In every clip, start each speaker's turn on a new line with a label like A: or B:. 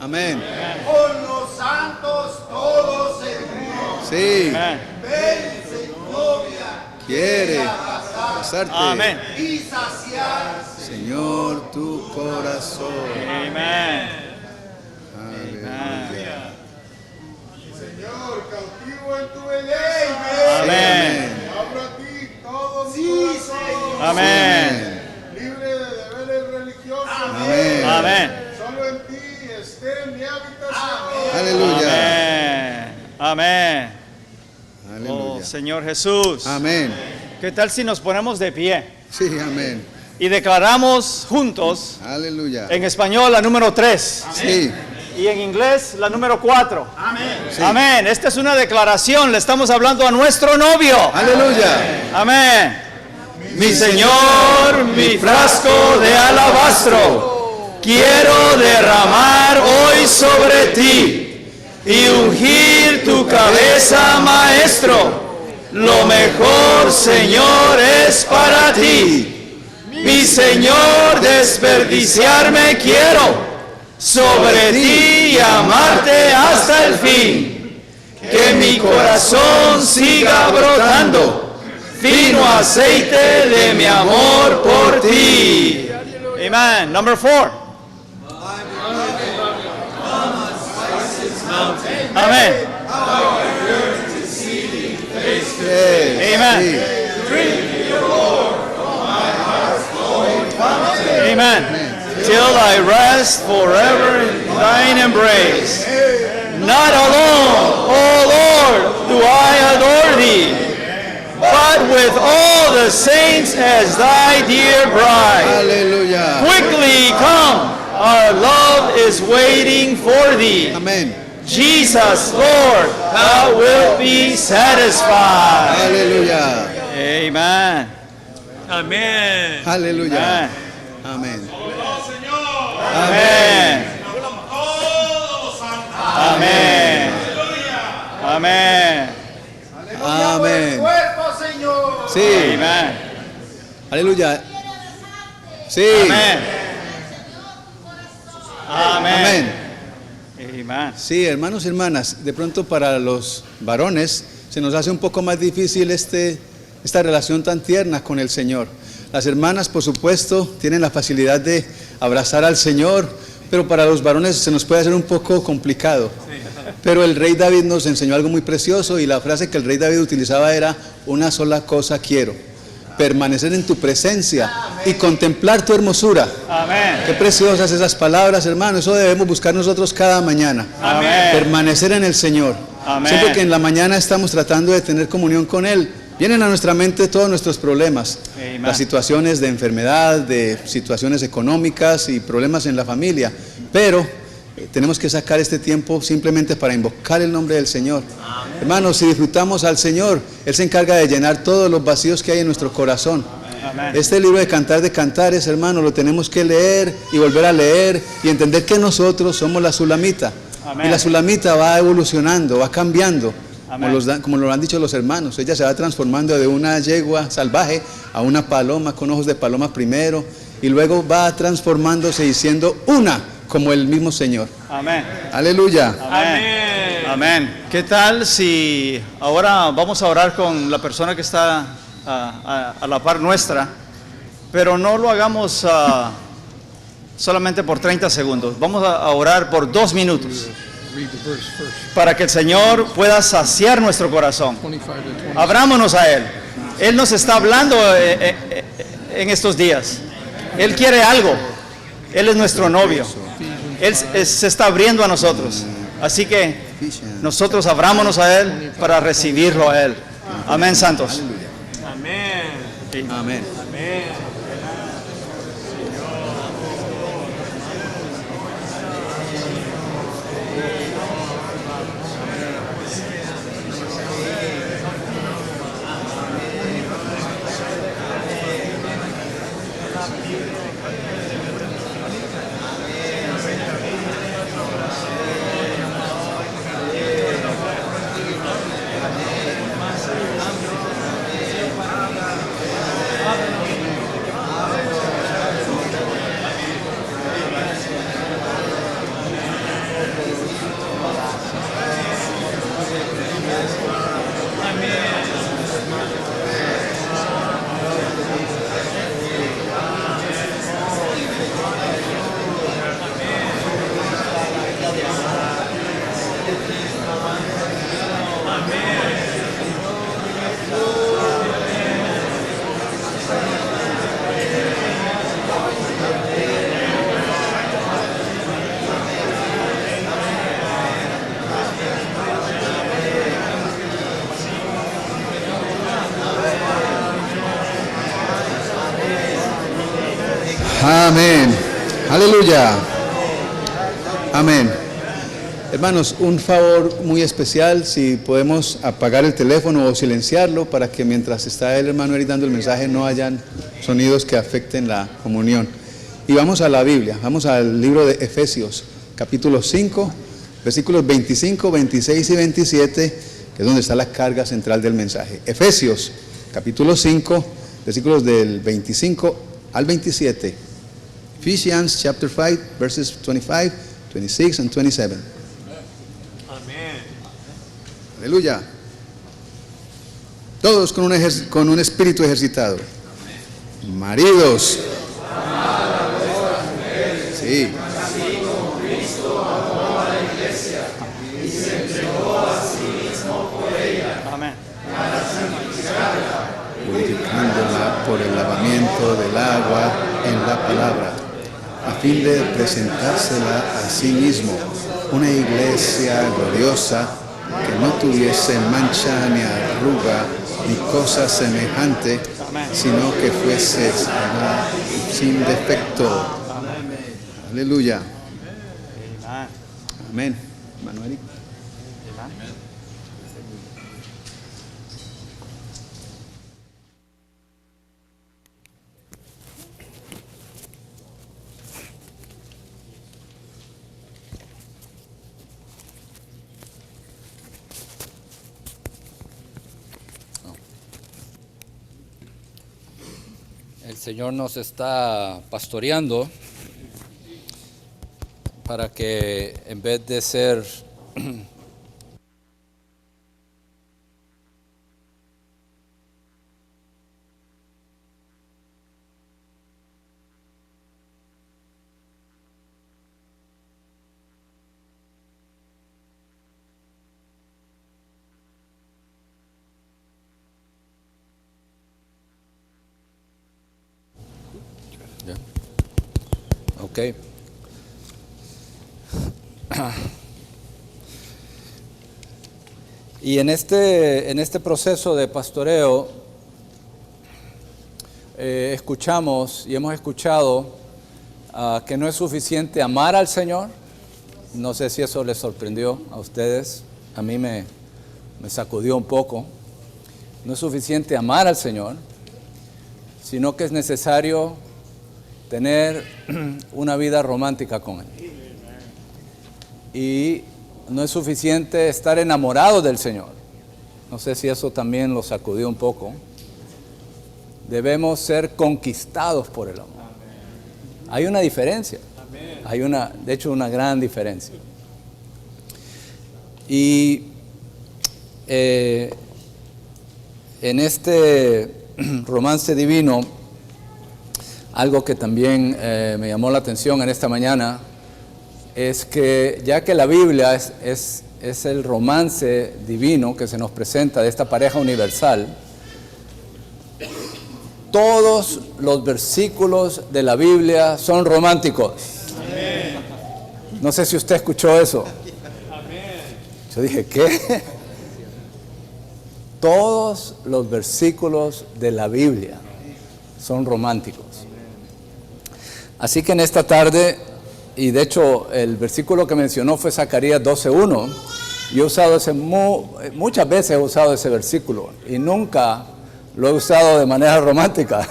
A: Amén.
B: Con los santos todos en uno.
A: Sí.
B: Ven, Señor,
A: Quiere abrazarte.
C: Amén.
B: y saciar.
A: Señor, tu corazón.
C: Amén.
A: Aleluya.
B: Señor, cautivo en tu belleza.
C: Amén.
B: Abro a ti todo mi corazón.
C: Amén.
B: Libre de deberes religiosos.
A: Amén.
C: Amén.
B: Solo en ti esté mi habitación.
A: Aleluya.
C: Amén. Amén. Oh,
A: Aleluya.
C: Señor Jesús.
A: Amén.
C: ¿Qué tal si nos ponemos de pie
A: Sí, amén.
C: y declaramos juntos
A: Aleluya.
C: en español la número 3
A: Sí.
C: y en inglés la número 4?
A: Sí.
C: Amén. Esta es una declaración. Le estamos hablando a nuestro novio.
A: Aleluya.
C: Amén. Mi Señor, mi frasco de alabastro, quiero derramar hoy sobre ti y ungir tu cabeza, maestro. Lo mejor, Señor, es para ti. Mi Señor, desperdiciarme quiero sobre ti y amarte hasta el fin. Que mi corazón siga brotando fino aceite de mi amor por ti. Amen. Number 4. Amen.
A: Sí.
C: Amen. Amen. Till I rest forever in thine embrace. Not alone, O Lord, do I adore thee, but with all the saints as thy dear bride.
A: Aleluya.
C: Quickly come, our love is waiting for thee.
A: Amén.
C: Jesus, Lord, thou wilt be satisfied.
A: Aleluya.
C: Amen. Amen.
A: Aleluya. Amén.
C: Amen. Amen. Amen.
A: Amén.
B: Cuerpo, Señor.
A: Sí.
C: Amen.
A: Aleluya. Sí.
C: Amen.
A: Amén.
C: Amen.
A: Sí, hermanos y hermanas, de pronto para los varones se nos hace un poco más difícil esta relación tan tierna con el Señor. Las hermanas, por supuesto, tienen la facilidad de abrazar al Señor, pero para los varones se nos puede hacer un poco complicado. Pero el rey David nos enseñó algo muy precioso y la frase que el rey David utilizaba era: una sola cosa quiero, permanecer en tu presencia y contemplar tu hermosura.
C: Amén.
A: Qué preciosas esas palabras, hermano. Eso debemos buscar nosotros cada mañana.
C: Amén.
A: Permanecer en el Señor.
C: Amén.
A: Siempre que en la mañana estamos tratando de tener comunión con Él, vienen a nuestra mente todos nuestros problemas.
C: Amén.
A: Las situaciones de enfermedad, de situaciones económicas y problemas en la familia. Pero tenemos que sacar este tiempo simplemente para invocar el nombre del Señor. Hermanos, si disfrutamos al Señor, Él se encarga de llenar todos los vacíos que hay en nuestro corazón.
C: Amén.
A: Este libro de Cantar de Cantares, hermano, lo tenemos que leer y volver a leer y entender que nosotros somos la sulamita.
C: Amén.
A: Y la sulamita va evolucionando, va cambiando,
C: Amén.
A: como lo han dicho los hermanos. Ella se va transformando de una yegua salvaje a una paloma con ojos de paloma primero, y luego va transformándose y siendo una como el mismo Señor.
C: Amén.
A: Aleluya.
C: Amén. Amén. ¿Qué tal si ahora vamos a orar con la persona que está a la par nuestra, pero no lo hagamos solamente por 30 segundos? Vamos a orar por 2 minutos para que el Señor pueda saciar nuestro corazón. Abrámonos a Él. Él nos está hablando en estos días. Él quiere algo. Él es nuestro novio. Él se está abriendo a nosotros. Así que nosotros abrámonos a Él para recibirlo a Él. Amén, santos.
A: Amén.
C: Amén.
A: Aleluya. Amén. Hermanos, un favor muy especial, si podemos apagar el teléfono o silenciarlo para que mientras está el hermano Eric dando el mensaje no hayan sonidos que afecten la comunión. Y vamos a la Biblia, vamos al libro de Efesios, capítulo 5, versículos 25, 26 y 27, que es donde está la carga central del mensaje. Efesios, capítulo 5, versículos del 25 al 27. Ephesians chapter 5, verses 25, 26 and 27. Aleluya. Todos con un espíritu ejercitado. Maridos. Sí. Purificándola por el lavamiento del agua en la palabra, a fin de presentársela a sí mismo, una iglesia gloriosa, que no tuviese mancha ni arruga ni cosa semejante, sino que fuese sin defecto. Aleluya. Amén. Manuel.
D: El Señor nos está pastoreando para que en vez de ser ok. Y en este proceso de pastoreo escuchamos y hemos escuchado que no es suficiente amar al Señor. No sé si eso les sorprendió a ustedes, a mí me sacudió un poco. No es suficiente amar al Señor, sino que es necesario tener una vida romántica con Él. Y no es suficiente estar enamorado del Señor. No sé si eso también lo sacudió un poco. Debemos ser conquistados por el amor. Hay una diferencia. Hay de hecho, una gran diferencia. Y en este romance divino, algo que también me llamó la atención en esta mañana es que ya que la Biblia es el romance divino que se nos presenta de esta pareja universal, todos los versículos de la Biblia son románticos. Amén. No sé si usted escuchó eso. Amén. Yo dije, ¿qué? Todos los versículos de la Biblia son románticos. Así que en esta tarde, y de hecho el versículo que mencionó fue Zacarías 12:1, yo he usado muchas veces he usado ese versículo y nunca lo he usado de manera romántica.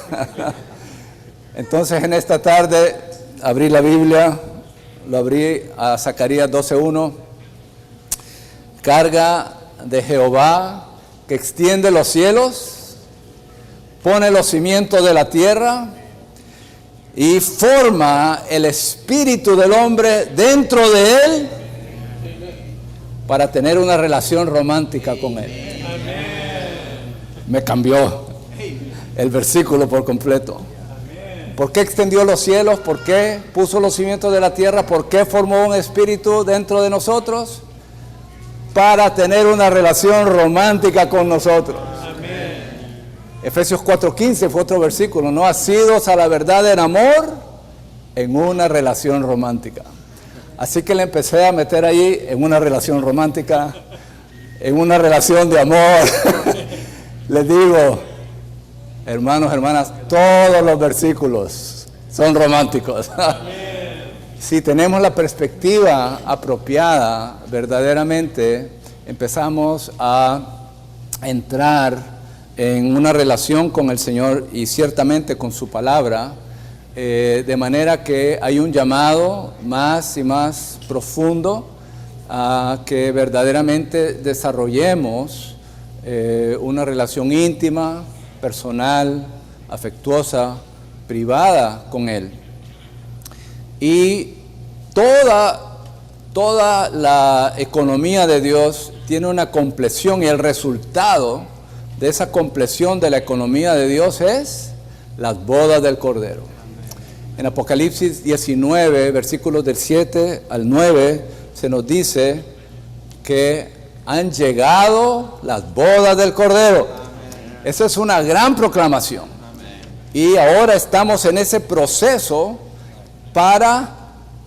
D: Entonces en esta tarde abrí la Biblia, lo abrí a Zacarías 12:1, carga de Jehová que extiende los cielos, pone los cimientos de la tierra y forma el espíritu del hombre dentro de él para tener una relación romántica con él. Me cambió el versículo por completo. ¿Por qué extendió los cielos? ¿Por qué puso los cimientos de la tierra? ¿Por qué formó un espíritu dentro de nosotros? Para tener una relación romántica con nosotros. Efesios 4:15 fue otro versículo, no asidos a la verdad en amor, en una relación romántica. Así que le empecé a meter ahí en una relación romántica, en una relación de amor. Les digo, hermanos, hermanas, todos los versículos son románticos. Si tenemos la perspectiva apropiada, verdaderamente empezamos a entrar en una relación con el Señor y ciertamente con su palabra, de manera que hay un llamado más y más profundo a que verdaderamente desarrollemos una relación íntima, personal, afectuosa, privada con Él. Y toda la economía de Dios tiene una compleción, y el resultado de esa compleción de la economía de Dios es las bodas del Cordero. En Apocalipsis 19, versículos del 7 al 9, se nos dice que han llegado las bodas del Cordero. Esa es una gran proclamación. Y ahora estamos en ese proceso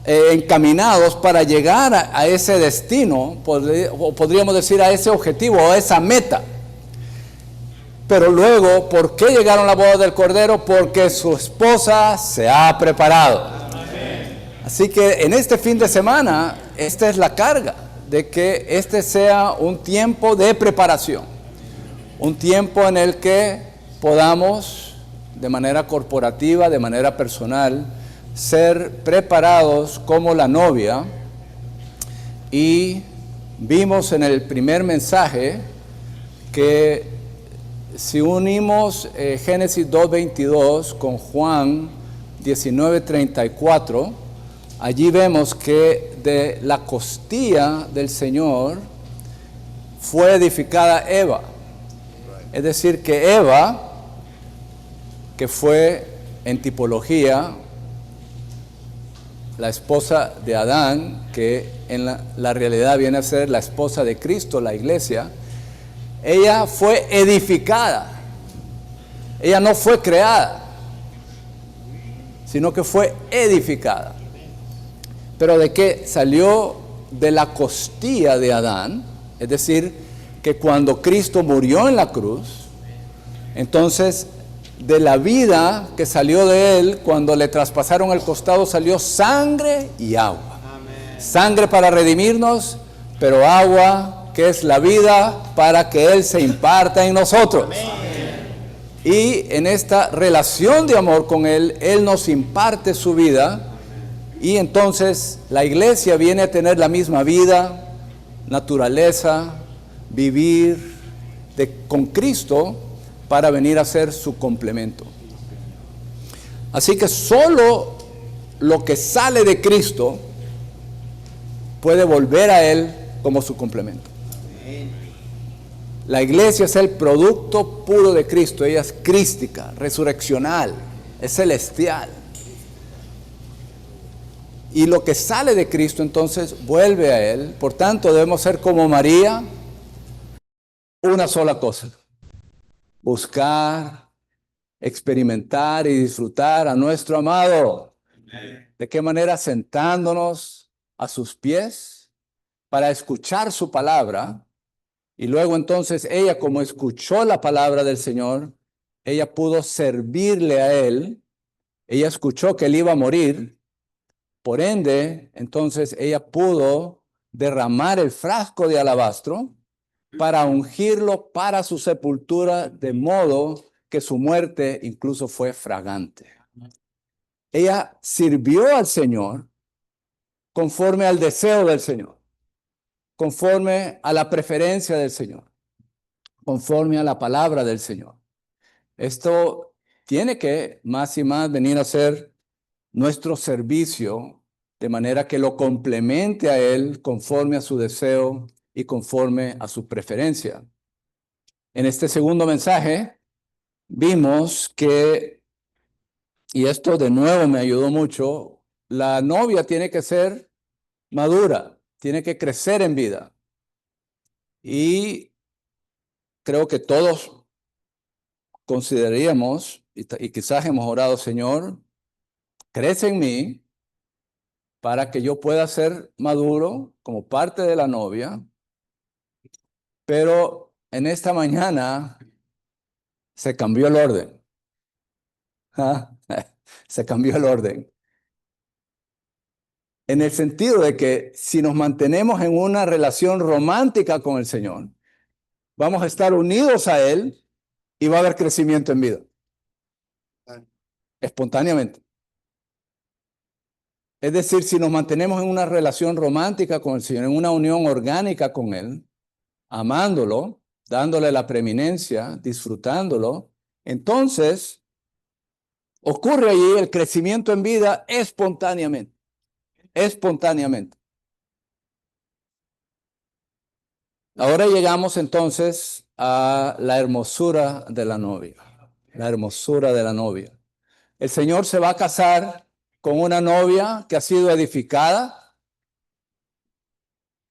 D: encaminados para llegar a ese destino, o podríamos decir a ese objetivo, o a esa meta. Pero luego, ¿por qué llegaron las bodas del Cordero? Porque su esposa se ha preparado. Así que en este fin de semana, esta es la carga, de que este sea un tiempo de preparación. Un tiempo en el que podamos, de manera corporativa, de manera personal, ser preparados como la novia. Y vimos en el primer mensaje que si unimos Génesis 2:22 con Juan 19:34, allí vemos que de la costilla del Señor fue edificada Eva. Es decir, que Eva, que fue en tipología la esposa de Adán, que en la realidad viene a ser la esposa de Cristo, la iglesia, ella fue edificada. Ella no fue creada, sino que fue edificada. Pero ¿de qué? Salió de la costilla de Adán, es decir, que cuando Cristo murió en la cruz, entonces de la vida que salió de él, cuando le traspasaron el costado, salió sangre y agua. Amén. Sangre para redimirnos, pero agua que es la vida para que Él se imparta en nosotros. Amén. Y en esta relación de amor con Él, Él nos imparte su vida. Y entonces la iglesia viene a tener la misma vida, naturaleza, vivir con Cristo para venir a ser su complemento. Así que solo lo que sale de Cristo puede volver a Él como su complemento. La iglesia es el producto puro de Cristo. Ella es crística, resurreccional, es celestial. Y lo que sale de Cristo entonces vuelve a Él. Por tanto, debemos ser como María, una sola cosa: buscar, experimentar y disfrutar a nuestro amado. ¿De qué manera? Sentándonos a sus pies para escuchar su palabra. Y luego entonces ella, como escuchó la palabra del Señor, ella pudo servirle a Él. Ella escuchó que Él iba a morir. Por ende, entonces ella pudo derramar el frasco de alabastro para ungirlo para su sepultura, de modo que su muerte incluso fue fragante. Ella sirvió al Señor conforme al deseo del Señor, conforme a la preferencia del Señor, conforme a la palabra del Señor. Esto tiene que más y más venir a ser nuestro servicio, de manera que lo complemente a Él conforme a su deseo y conforme a su preferencia. En este segundo mensaje vimos que, y esto de nuevo me ayudó mucho, la novia tiene que ser madura, tiene que crecer en vida. Y creo que todos consideraríamos, y quizás hemos orado: Señor, crece en mí para que yo pueda ser maduro como parte de la novia. Pero en esta mañana se cambió el orden. Se cambió el orden. en el sentido de que si nos mantenemos en una relación romántica con el Señor, vamos a estar unidos a Él y va a haber crecimiento en vida. Espontáneamente. Es decir, si nos mantenemos en una relación romántica con el Señor, en una unión orgánica con Él, amándolo, dándole la preeminencia, disfrutándolo, entonces ocurre allí el crecimiento en vida espontáneamente. Espontáneamente. Ahora llegamos entonces a la hermosura de la novia. La hermosura de la novia. El Señor se va a casar con una novia que ha sido edificada,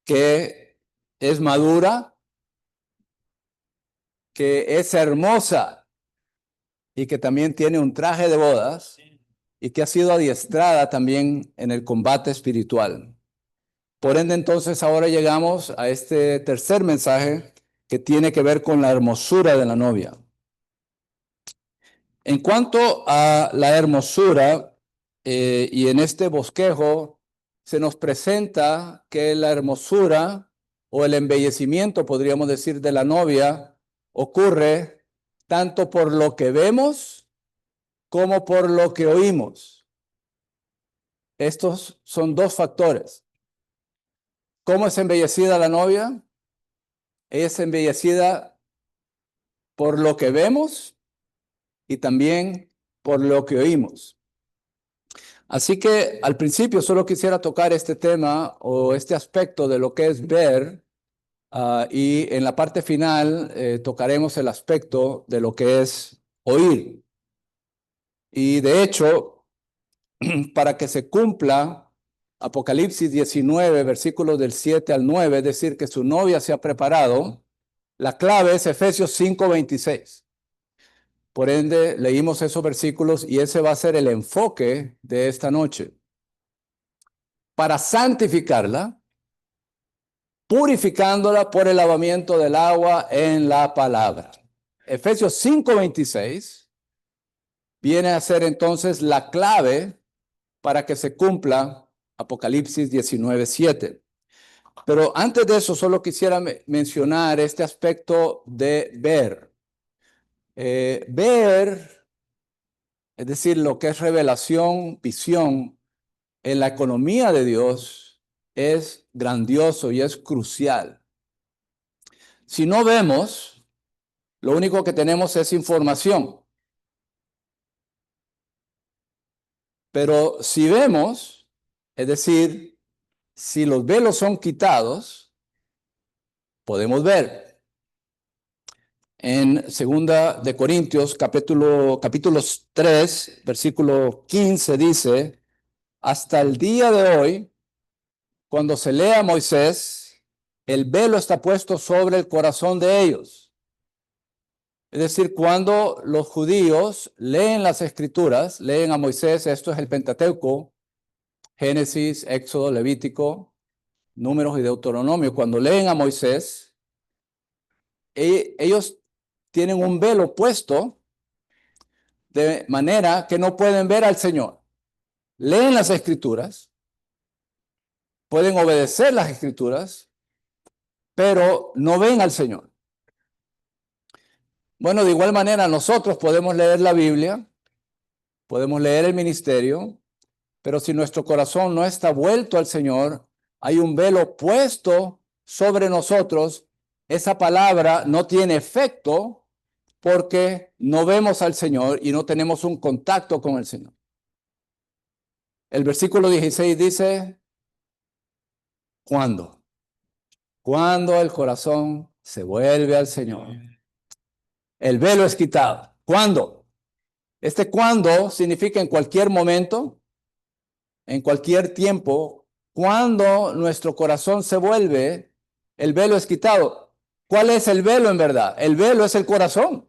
D: que es madura, que es hermosa y que también tiene un traje de bodas y que ha sido adiestrada también en el combate espiritual. Por ende, entonces, ahora llegamos a este tercer mensaje que tiene que ver con la hermosura de la novia. En cuanto a la hermosura, y en este bosquejo se nos presenta que la hermosura o el embellecimiento, podríamos decir, de la novia ocurre tanto por lo que vemos como por lo que oímos. Estos son dos factores. ¿Cómo es embellecida la novia? Es embellecida por lo que vemos y también por lo que oímos. Así que al principio solo quisiera tocar este tema o este aspecto de lo que es ver, y en la parte final tocaremos el aspecto de lo que es oír. Y de hecho, para que se cumpla Apocalipsis 19, versículos del 7 al 9, es decir, que su novia se ha preparado, la clave es Efesios 5:26. Por ende, leímos esos versículos y ese va a ser el enfoque de esta noche. Para santificarla, purificándola por el lavamiento del agua en la palabra. Efesios 5:26 viene a ser entonces la clave para que se cumpla Apocalipsis 19:7. Pero antes de eso, solo quisiera mencionar este aspecto de ver. Ver, es decir, lo que es revelación, visión, en la economía de Dios es grandioso y es crucial. Si no vemos, lo único que tenemos es información. Pero si vemos, es decir, si los velos son quitados, podemos ver. En 2 de Corintios, capítulo 3, versículo 15 dice, hasta el día de hoy, cuando se lee a Moisés, el velo está puesto sobre el corazón de ellos. Es decir, cuando los judíos leen las escrituras, leen a Moisés, esto es el Pentateuco, Génesis, Éxodo, Levítico, Números y Deuteronomio, cuando leen a Moisés, ellos tienen un velo puesto de manera que no pueden ver al Señor. Leen las escrituras, pueden obedecer las escrituras, pero no ven al Señor. Bueno, de igual manera nosotros podemos leer la Biblia, podemos leer el ministerio, pero si nuestro corazón no está vuelto al Señor, hay un velo puesto sobre nosotros, esa palabra no tiene efecto porque no vemos al Señor y no tenemos un contacto con el Señor. El versículo 16 dice, ¿cuándo? Cuando el corazón se vuelve al Señor. El velo es quitado. ¿Cuándo? Este cuándo significa en cualquier momento, en cualquier tiempo. Cuando nuestro corazón se vuelve, el velo es quitado. ¿Cuál es el velo en verdad? El velo es el corazón.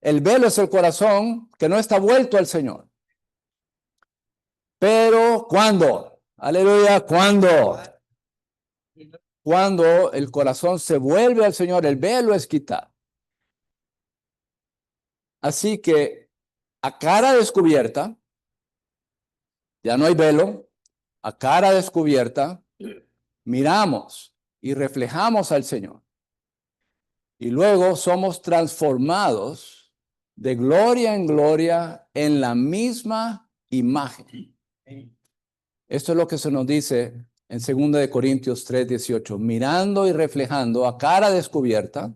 D: El velo es el corazón que no está vuelto al Señor. Pero ¿cuándo? Aleluya, ¿cuándo? Cuando el corazón se vuelve al Señor, el velo es quitado. Así que a cara descubierta, ya no hay velo, a cara descubierta, miramos y reflejamos al Señor. Y luego somos transformados de gloria en gloria en la misma imagen. Esto es lo que se nos dice en 2 Corintios 3:18. Mirando y reflejando a cara descubierta,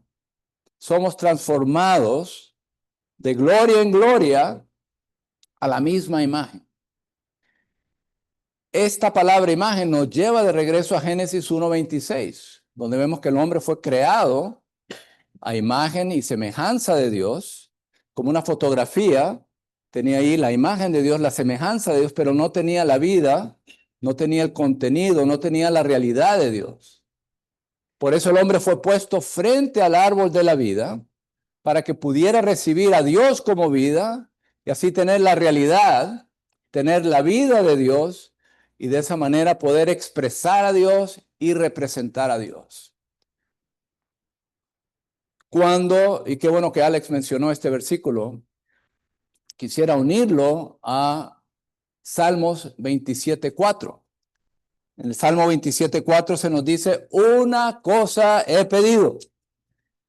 D: somos transformados de gloria en gloria a la misma imagen. Esta palabra imagen nos lleva de regreso a Génesis 1:26, donde vemos que el hombre fue creado a imagen y semejanza de Dios, como una fotografía. Tenía ahí la imagen de Dios, la semejanza de Dios, pero no tenía la vida, no tenía el contenido, no tenía la realidad de Dios. Por eso el hombre fue puesto frente al árbol de la vida, para que pudiera recibir a Dios como vida y así tener la realidad, tener la vida de Dios y de esa manera poder expresar a Dios y representar a Dios. Y qué bueno que Alex mencionó este versículo, quisiera unirlo a Salmos 27:4. En el Salmo 27:4 se nos dice, una cosa he pedido.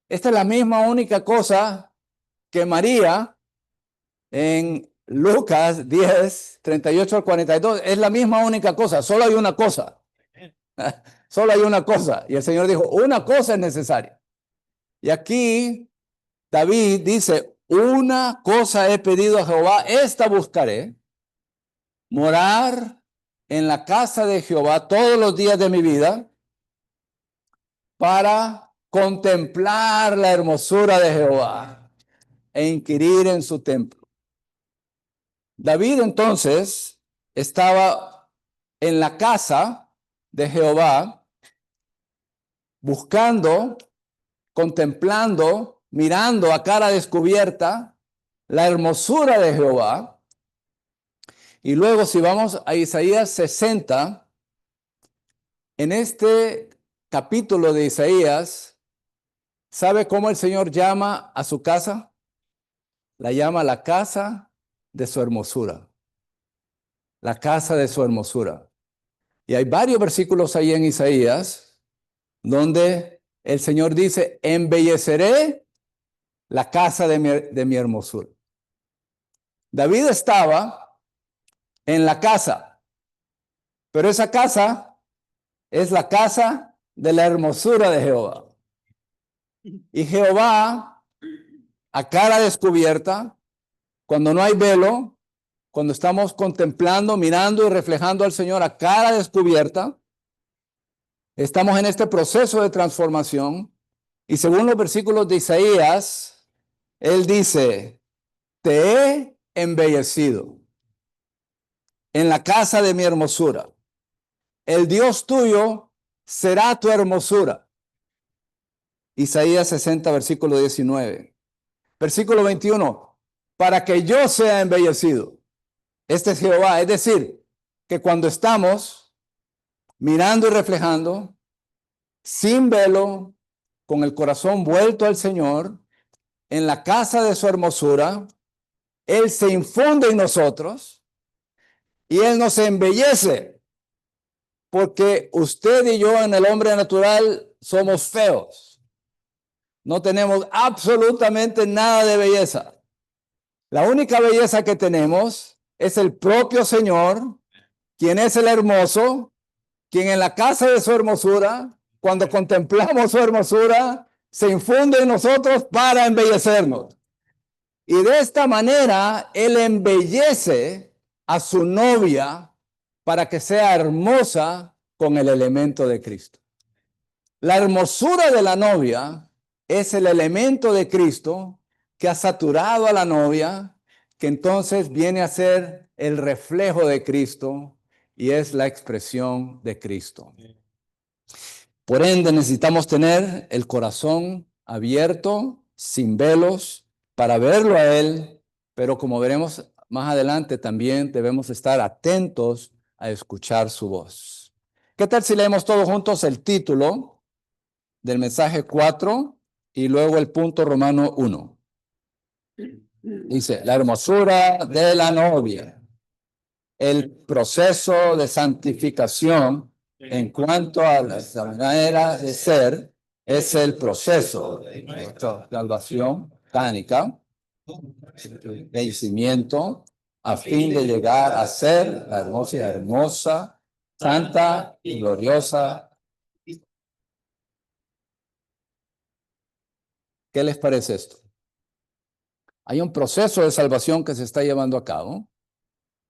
D: Esta es la misma única cosa que María en Lucas 10:38 al 42. Es la misma única cosa, solo hay una cosa. Solo hay una cosa. Y el Señor dijo, una cosa es necesaria. Y aquí David dice, una cosa he pedido a Jehová, esta buscaré, morar en la casa de Jehová todos los días de mi vida para contemplar la hermosura de Jehová e inquirir en su templo. David entonces estaba en la casa de Jehová buscando, contemplando, mirando a cara descubierta la hermosura de Jehová. Y luego si vamos a Isaías 60, en este capítulo de Isaías, ¿sabe cómo el Señor llama a su casa? La llama la casa de su hermosura. La casa de su hermosura. Y hay varios versículos ahí en Isaías donde el Señor dice, embelleceré la casa de mi hermosura. David estaba en la casa, pero esa casa es la casa de la hermosura de Jehová. Y Jehová, a cara descubierta, cuando no hay velo, cuando estamos contemplando, mirando y reflejando al Señor a cara descubierta, estamos en este proceso de transformación. Y según los versículos de Isaías, Él dice, te he embellecido en la casa de mi hermosura. El Dios tuyo será tu hermosura. Isaías 60, versículo 19. Versículo 21. Para que yo sea embellecido. Este es Jehová. Es decir, que cuando estamos mirando y reflejando, sin velo, con el corazón vuelto al Señor, en la casa de su hermosura, Él se infunde en nosotros y Él nos embellece. Porque usted y yo en el hombre natural somos feos. No tenemos absolutamente nada de belleza. La única belleza que tenemos es el propio Señor, quien es el hermoso, quien en la casa de su hermosura, cuando contemplamos su hermosura, se infunde en nosotros para embellecernos. Y de esta manera, Él embellece a su novia para que sea hermosa con el elemento de Cristo. La hermosura de la novia es el elemento de Cristo que ha saturado a la novia, que entonces viene a ser el reflejo de Cristo y es la expresión de Cristo. Por ende, necesitamos tener el corazón abierto, sin velos, para verlo a Él, pero como veremos más adelante, también debemos estar atentos a escuchar su voz. ¿Qué tal si leemos todos juntos el título del mensaje 4 y luego el punto Romano 1? Dice, la hermosura de la novia. el proceso de santificación en cuanto a la manera de ser es el proceso de nuestra salvación orgánica, vencimiento, a fin de llegar a ser la hermosa, santa y gloriosa. ¿Qué les parece esto? Hay un proceso de salvación que se está llevando a cabo,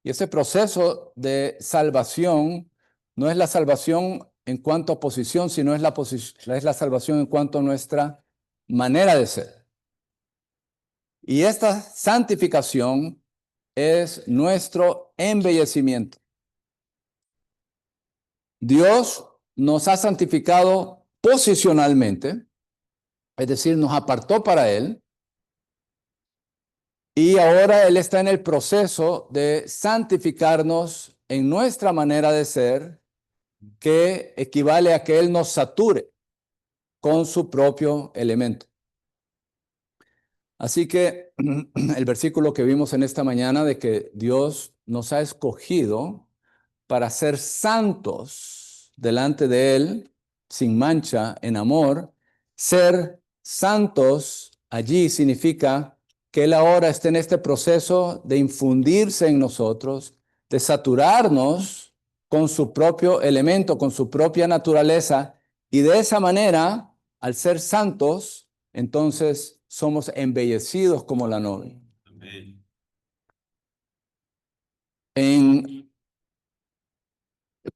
D: y ese proceso de salvación no es la salvación en cuanto a posición, sino es la salvación en cuanto a nuestra manera de ser. Y esta santificación es nuestro embellecimiento. Dios nos ha santificado posicionalmente, es decir, nos apartó para Él, y ahora Él está en el proceso de santificarnos en nuestra manera de ser, que equivale a que Él nos sature con su propio elemento. Así que el versículo que vimos en esta mañana de que Dios nos ha escogido para ser santos delante de Él, sin mancha, en amor, ser santos allí significa que Él ahora está en este proceso de infundirse en nosotros, de saturarnos con su propio elemento, con su propia naturaleza, y de esa manera, al ser santos, entonces somos embellecidos como la novia.
E: Amén.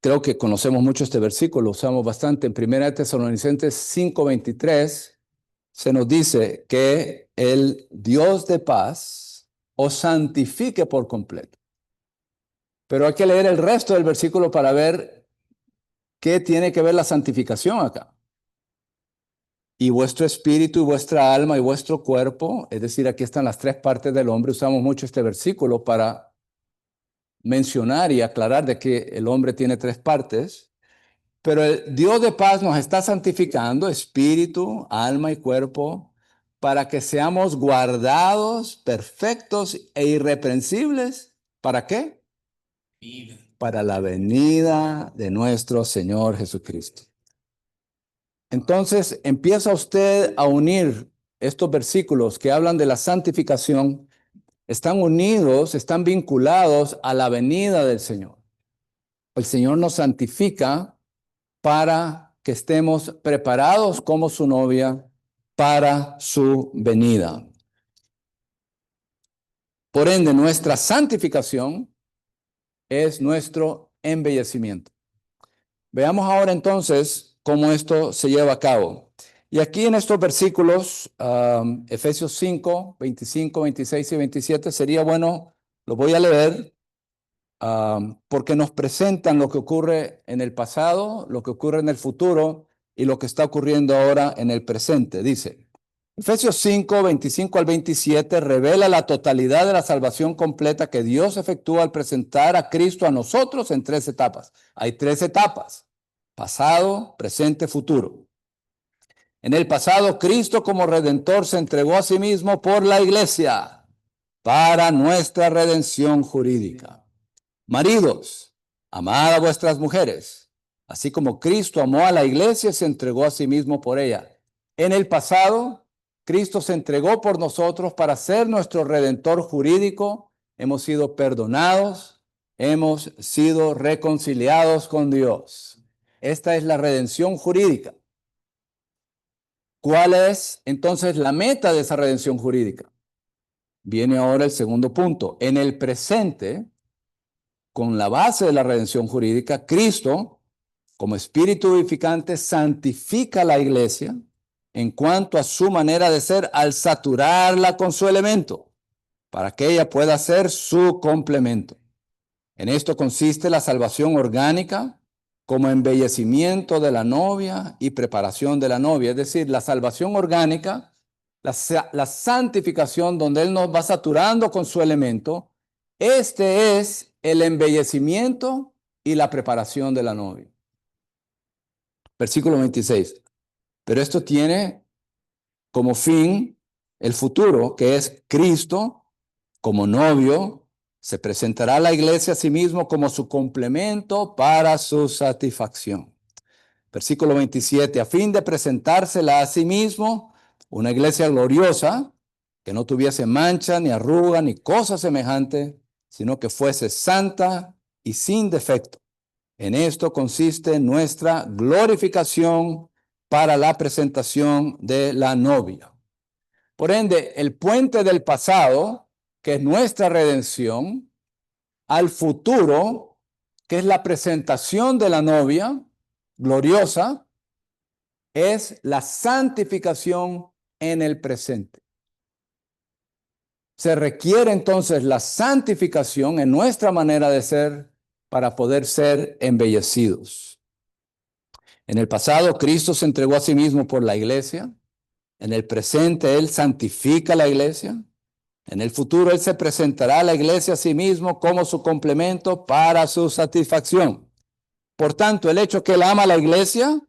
D: Creo que conocemos mucho este versículo, lo usamos bastante. En 1 Tesalonicenses 5:23 se nos dice que el Dios de paz os santifique por completo. Pero hay que leer el resto del versículo para ver qué tiene que ver la santificación acá. Y vuestro espíritu y vuestra alma y vuestro cuerpo, es decir, aquí están las tres partes del hombre. Usamos mucho este versículo para mencionar y aclarar de que el hombre tiene tres partes. Pero el Dios de paz nos está santificando, espíritu, alma y cuerpo, para que seamos guardados, perfectos e irreprensibles. ¿Para qué? Para la venida de nuestro Señor Jesucristo. Entonces empieza usted a unir estos versículos que hablan de la santificación. Están unidos, están vinculados a la venida del Señor. El Señor nos santifica para que estemos preparados como su novia para su venida. Por ende, nuestra santificación es nuestro embellecimiento. Veamos ahora entonces cómo esto se lleva a cabo. Y aquí en estos versículos, Efesios 5, 25, 26 y 27, sería bueno, lo voy a leer, porque nos presentan lo que ocurre en el pasado, lo que ocurre en el futuro y lo que está ocurriendo ahora en el presente. Dice, Efesios 5, 25 al 27 revela la totalidad de la salvación completa que Dios efectúa al presentar a Cristo a nosotros en tres etapas. Hay tres etapas: pasado, presente, futuro. En el pasado, Cristo como Redentor se entregó a sí mismo por la iglesia para nuestra redención jurídica. Maridos, amad a vuestras mujeres, así como Cristo amó a la iglesia y se entregó a sí mismo por ella. En el pasado, Cristo se entregó por nosotros para ser nuestro Redentor jurídico. Hemos sido perdonados, hemos sido reconciliados con Dios. Esta es la redención jurídica. ¿Cuál es entonces la meta de esa redención jurídica? Viene ahora el segundo punto. En el presente, con la base de la redención jurídica, Cristo, como Espíritu vivificante, santifica a la iglesia en cuanto a su manera de ser al saturarla con su elemento, para que ella pueda ser su complemento. En esto consiste la salvación orgánica como embellecimiento de la novia y preparación de la novia. Es decir, la salvación orgánica, la santificación donde Él nos va saturando con su elemento. Este es el embellecimiento y la preparación de la novia. Versículo 26. Pero esto tiene como fin el futuro, que es Cristo como novio, Se presentará a la iglesia a sí mismo como su complemento para su satisfacción. Versículo 27, a fin de presentársela a sí mismo, una iglesia gloriosa, que no tuviese mancha, ni arruga, ni cosa semejante, sino que fuese santa y sin defecto. En esto consiste nuestra glorificación para la presentación de la novia. Por ende, el puente del pasado, que es nuestra redención, al futuro, que es la presentación de la novia gloriosa, es la santificación en el presente. Se requiere entonces la santificación en nuestra manera de ser para poder ser embellecidos. En el pasado, Cristo se entregó a sí mismo por la iglesia. En el presente, Él santifica la iglesia. En el futuro, Él se presentará a la iglesia a sí mismo como su complemento para su satisfacción. Por tanto, el hecho que Él ama a la iglesia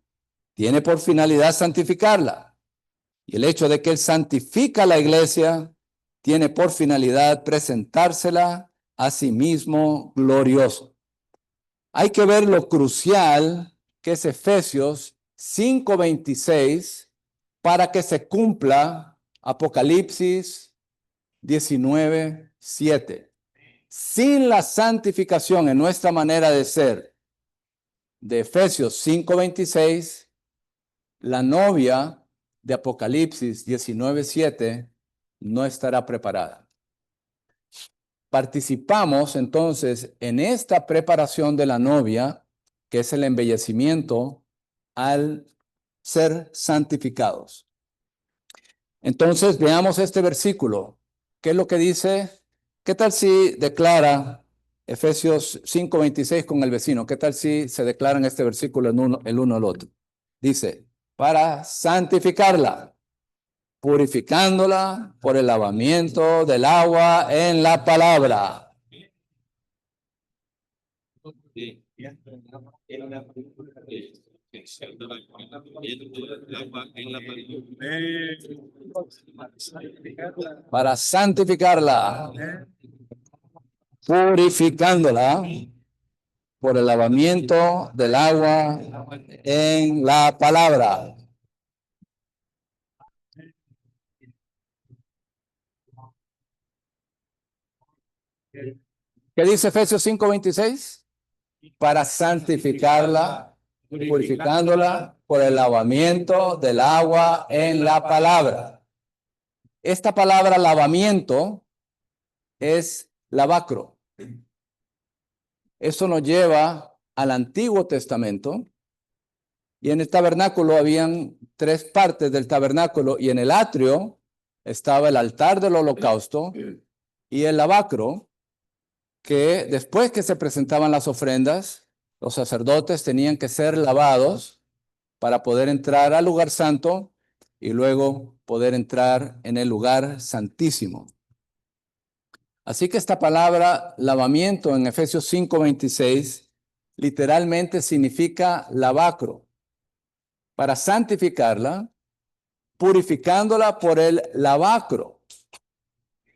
D: tiene por finalidad santificarla. Y el hecho de que Él santifica a la iglesia tiene por finalidad presentársela a sí mismo glorioso. Hay que ver lo crucial que es Efesios 5:26 para que se cumpla Apocalipsis 19:7. Sin la santificación en nuestra manera de ser de Efesios 5:26, la novia de Apocalipsis 19:7 no estará preparada. Participamos entonces en esta preparación de la novia, que es el embellecimiento al ser santificados. Entonces veamos este versículo. ¿Qué es lo que dice? ¿Qué tal si declara Efesios 5:26 con el vecino? ¿Qué tal si se declaran este versículo el uno al otro? Dice, para santificarla, purificándola por el lavamiento del agua en la palabra. Para santificarla, purificándola por el lavamiento del agua en la palabra. ¿Qué dice Efesios 5:26? Para santificarla, purificándola por el lavamiento del agua en la palabra. Esta palabra lavamiento es lavacro. Eso nos lleva al Antiguo Testamento. Y en el tabernáculo habían 3 partes del tabernáculo, y en el atrio estaba el altar del holocausto y el lavacro, que después que se presentaban las ofrendas, los sacerdotes tenían que ser lavados para poder entrar al lugar santo y luego poder entrar en el lugar santísimo. Así que esta palabra lavamiento en Efesios 5:26 literalmente significa lavacro. Para santificarla, purificándola por el lavacro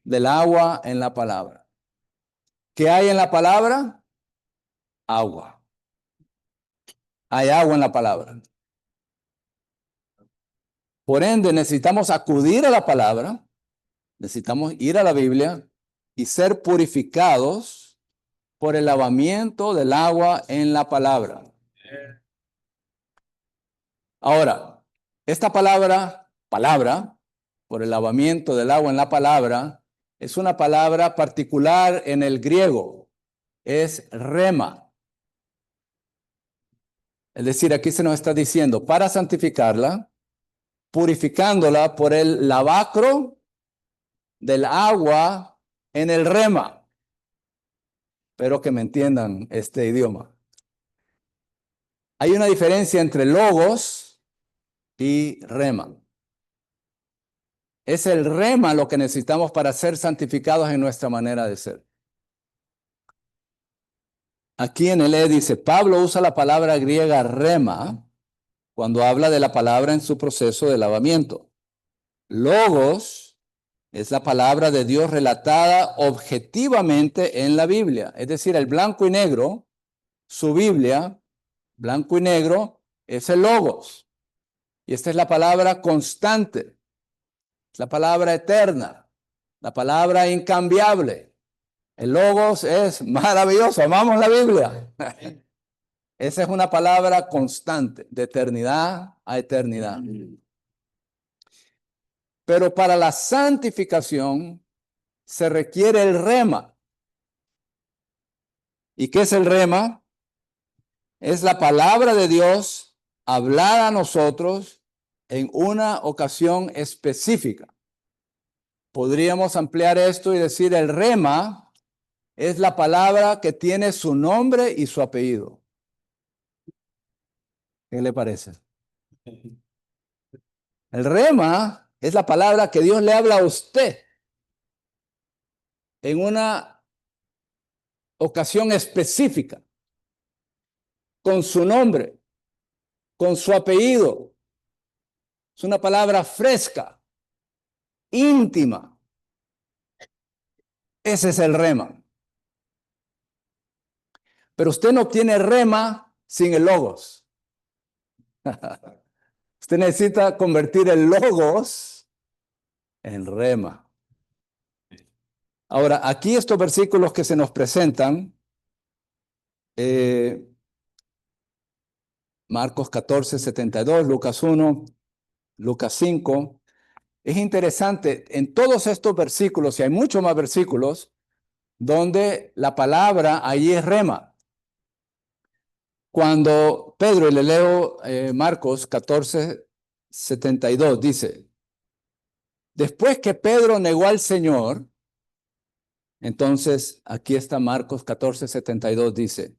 D: del agua en la palabra. ¿Qué hay en la palabra? Agua. Hay agua en la palabra. Por ende, necesitamos acudir a la palabra, necesitamos ir a la Biblia y ser purificados por el lavamiento del agua en la palabra. Ahora, esta palabra, por el lavamiento del agua en la palabra, es una palabra particular en el griego. Es rema. Es decir, aquí se nos está diciendo, para santificarla, purificándola por el lavacro del agua en el rema. Espero que me entiendan este idioma. Hay una diferencia entre logos y rema. Es el rema lo que necesitamos para ser santificados en nuestra manera de ser. Aquí en el dice, Pablo usa la palabra griega rema cuando habla de la palabra en su proceso de lavamiento. Logos Es la palabra de Dios relatada objetivamente en la Biblia. Es decir, el blanco y negro, su Biblia, blanco y negro, es el Logos. Y esta es la palabra constante, la palabra eterna, la palabra incambiable. El Logos es maravilloso, amamos la Biblia. Esa es una palabra constante, de eternidad a eternidad. Pero para la santificación se requiere el rema. ¿Y qué es el rema? Es la palabra de Dios hablada a nosotros en una ocasión específica. Podríamos ampliar esto y decir el rema es la palabra que tiene su nombre y su apellido. ¿Qué le parece? El rema es la palabra que Dios le habla a usted en una ocasión específica, con su nombre, con su apellido. Es una palabra fresca, íntima. Ese es el rema. Pero usted no tiene rema sin el logos. Usted necesita convertir el logos en rema. Ahora, aquí estos versículos que se nos presentan, Marcos 14, 72, Lucas 1, Lucas 5, es interesante, en todos estos versículos, y hay muchos más versículos, donde la palabra ahí es rema. Cuando Pedro, y le leo Marcos 14, 72, dice, después que Pedro negó al Señor, entonces aquí está Marcos 14, 72, dice,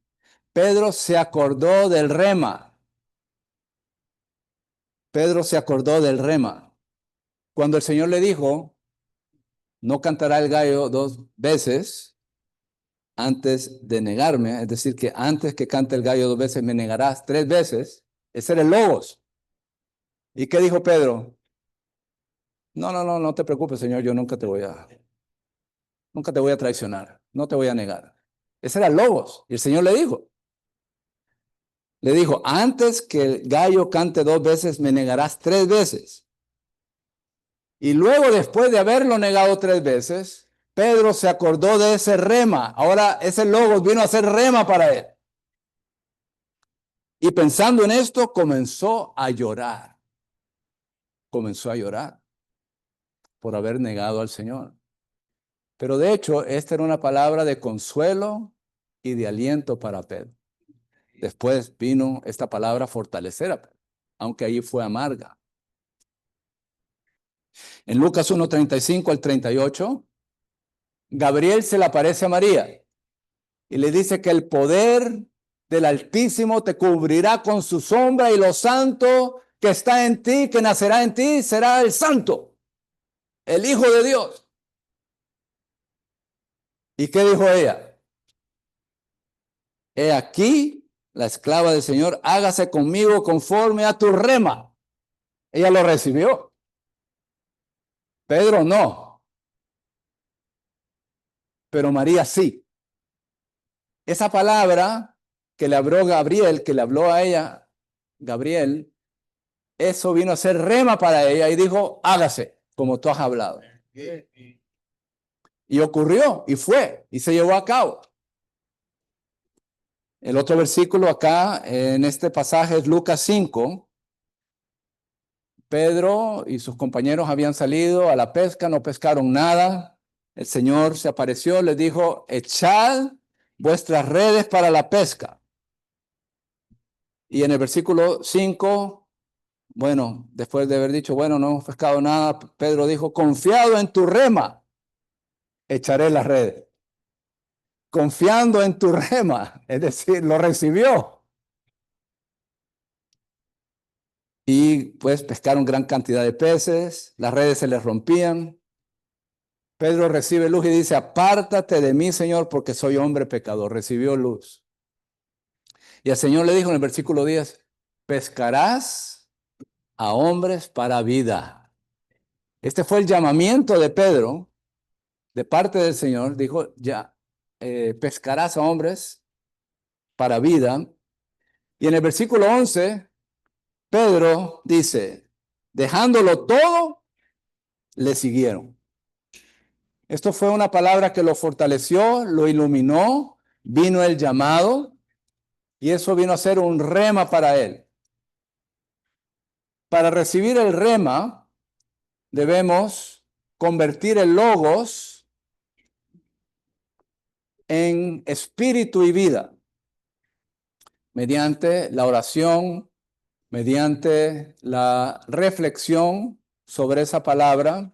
D: Pedro se acordó del rema. Pedro se acordó del rema. Cuando el Señor le dijo, no cantará el gallo 2 veces antes de negarme, es decir, que antes que cante el gallo 2 veces me negarás 3 veces, ese era el logos. ¿Y qué dijo Pedro? No te preocupes, Señor, yo nunca te voy a traicionar, no te voy a negar. Ese era el logos. Y el Señor le dijo, antes que el gallo cante 2 veces, me negarás 3 veces. Y luego, después de haberlo negado 3 veces, Pedro se acordó de ese rema. Ahora ese logos vino a ser rema para él. Y pensando en esto, comenzó a llorar. Comenzó a llorar por haber negado al Señor. Pero de hecho, esta era una palabra de consuelo y de aliento para Pedro. Después vino esta palabra a fortalecer a Pedro, aunque allí fue amarga. En Lucas 1, 35 al 38, Gabriel se le aparece a María y le dice que el poder del Altísimo te cubrirá con su sombra y lo santo que está en ti, que nacerá en ti, será el santo, el Hijo de Dios. ¿Y qué dijo ella? He aquí, la esclava del Señor, hágase conmigo conforme a tu rema. Ella lo recibió. Pedro no. Pero María sí. Esa palabra que le habló Gabriel, que le habló a ella, Gabriel, eso vino a ser rema para ella y dijo, hágase, como tú has hablado. Y ocurrió, y fue, y se llevó a cabo. El otro versículo acá, en este pasaje, es Lucas 5. Pedro y sus compañeros habían salido a la pesca, no pescaron nada. El Señor se apareció, les dijo, echad vuestras redes para la pesca. Y en el versículo 5, bueno, después de haber dicho, bueno, no hemos pescado nada, Pedro dijo, confiado en tu rema, echaré las redes. Confiando en tu rema, es decir, lo recibió. Y pues pescaron gran cantidad de peces, las redes se les rompían. Pedro recibe luz y dice, apártate de mí, Señor, porque soy hombre pecador. Recibió luz. Y el Señor le dijo en el versículo 10, pescarás a hombres para vida. Este fue el llamamiento de Pedro, de parte del Señor. Dijo, ya, pescarás a hombres para vida. Y en el versículo 11, Pedro dice, dejándolo todo, le siguieron. Esto fue una palabra que lo fortaleció, lo iluminó, vino el llamado, y eso vino a ser un rema para él. Para recibir el rema, debemos convertir el logos en espíritu y vida, mediante la oración, mediante la reflexión sobre esa palabra.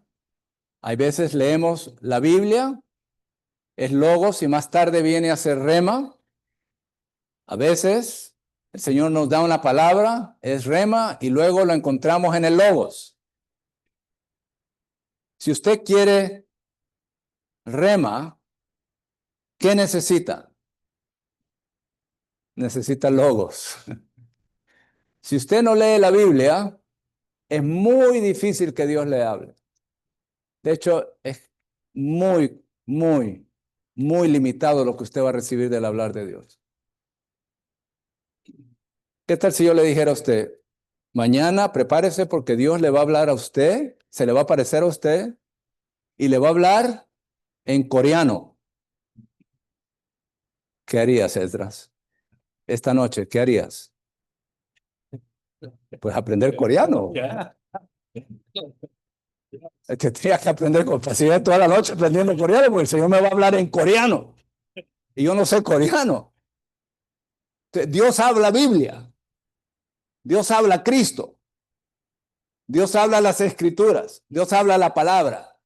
D: Hay veces leemos la Biblia, es logos y más tarde viene a ser rema. A veces el Señor nos da una palabra, es rema, y luego lo encontramos en el logos. Si usted quiere rema, ¿qué necesita? Necesita logos. Si usted no lee la Biblia, es muy difícil que Dios le hable. De hecho, es muy, muy, muy limitado lo que usted va a recibir del hablar de Dios. ¿Qué tal si yo le dijera a usted, mañana prepárese porque Dios le va a hablar a usted, se le va a aparecer a usted y le va a hablar en coreano? ¿Qué harías, Esdras? Esta noche, ¿qué harías? Pues aprender coreano. Es que tenía que aprender con facilidad toda la noche aprendiendo coreano, porque el Señor me va a hablar en coreano. Y yo no sé coreano. Dios habla Biblia. Dios habla Cristo. Dios habla las Escrituras. Dios habla la palabra.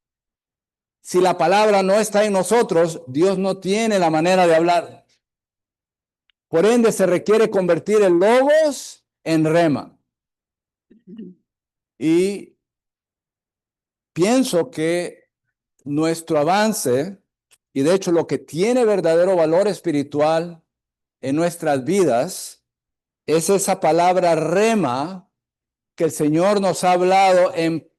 D: Si la palabra no está en nosotros, Dios no tiene la manera de hablar. Por ende, se requiere convertir el logos en rema. Y pienso que nuestro avance, y de hecho lo que tiene verdadero valor espiritual en nuestras vidas, es esa palabra rema que el Señor nos ha hablado en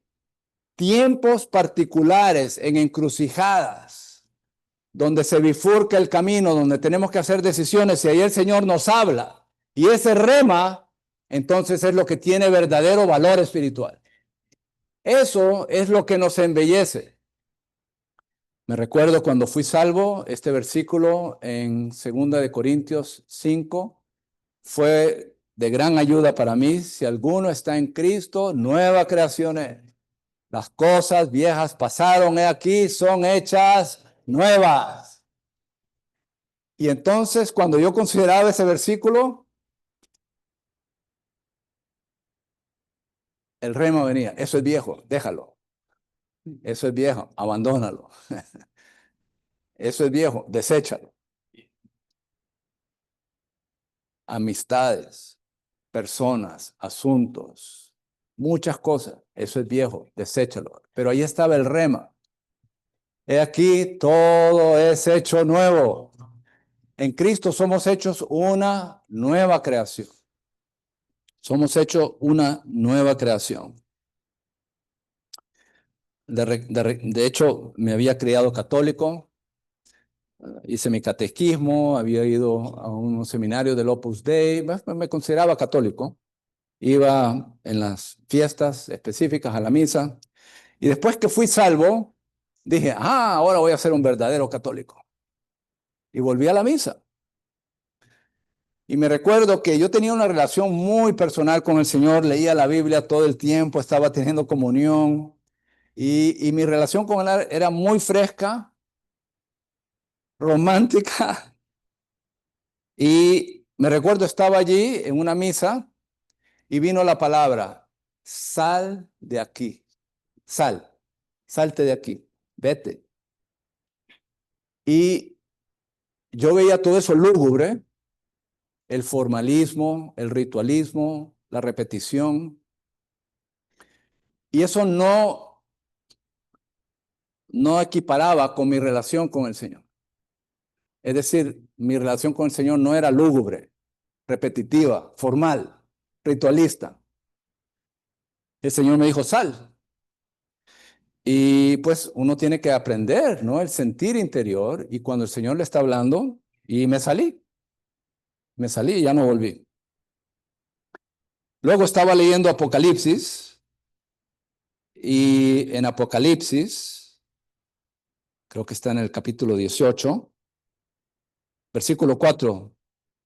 D: tiempos particulares, en encrucijadas, donde se bifurca el camino, donde tenemos que hacer decisiones, y ahí el Señor nos habla. Y ese rema, entonces, es lo que tiene verdadero valor espiritual. Eso es lo que nos embellece. Me recuerdo cuando fui salvo, este versículo en 2 Corintios 5 fue de gran ayuda para mí. Si alguno está en Cristo, nueva creación es. Las cosas viejas pasaron, he aquí, son hechas nuevas. Y entonces, cuando yo consideraba ese versículo, el rema venía, eso es viejo, déjalo. Eso es viejo, abandónalo. Eso es viejo, deséchalo. Amistades, personas, asuntos, muchas cosas. Eso es viejo, deséchalo. Pero ahí estaba el rema. He aquí, todo es hecho nuevo. En Cristo somos hechos una nueva creación. Somos hechos una nueva creación. De hecho, me había criado católico, hice mi catequismo, había ido a un seminario del Opus Dei, me consideraba católico. Iba en las fiestas específicas a la misa. Y después que fui salvo, dije, ahora voy a ser un verdadero católico. Y volví a la misa. Y me recuerdo que yo tenía una relación muy personal con el Señor, leía la Biblia todo el tiempo, estaba teniendo comunión. Y mi relación con Él era muy fresca, romántica. Y me recuerdo, estaba allí en una misa y vino la palabra, sal de aquí, salte de aquí, vete. Y yo veía todo eso lúgubre, el formalismo, el ritualismo, la repetición. Y eso no equiparaba con mi relación con el Señor. Es decir, mi relación con el Señor no era lúgubre, repetitiva, formal, ritualista. El Señor me dijo, sal. Y pues uno tiene que aprender, ¿no? El sentir interior. Y cuando el Señor le está hablando, y me salí y ya no volví. Luego estaba leyendo Apocalipsis, y en Apocalipsis, creo que está en el capítulo 18, versículo 4,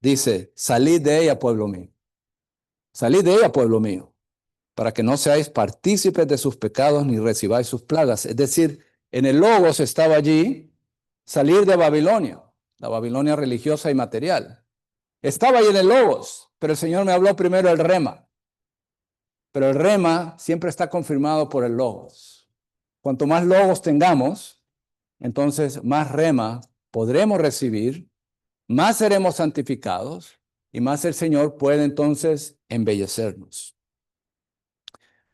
D: dice, salid de ella, pueblo mío. Salid de ella, pueblo mío, para que no seáis partícipes de sus pecados ni recibáis sus plagas. Es decir, en el Logos estaba allí salir de Babilonia, la Babilonia religiosa y material. Estaba ahí en el Logos, pero el Señor me habló primero el Rema. Pero el Rema siempre está confirmado por el Logos. Cuanto más Logos tengamos, entonces más Rema podremos recibir, más seremos santificados y más el Señor puede entonces embellecernos.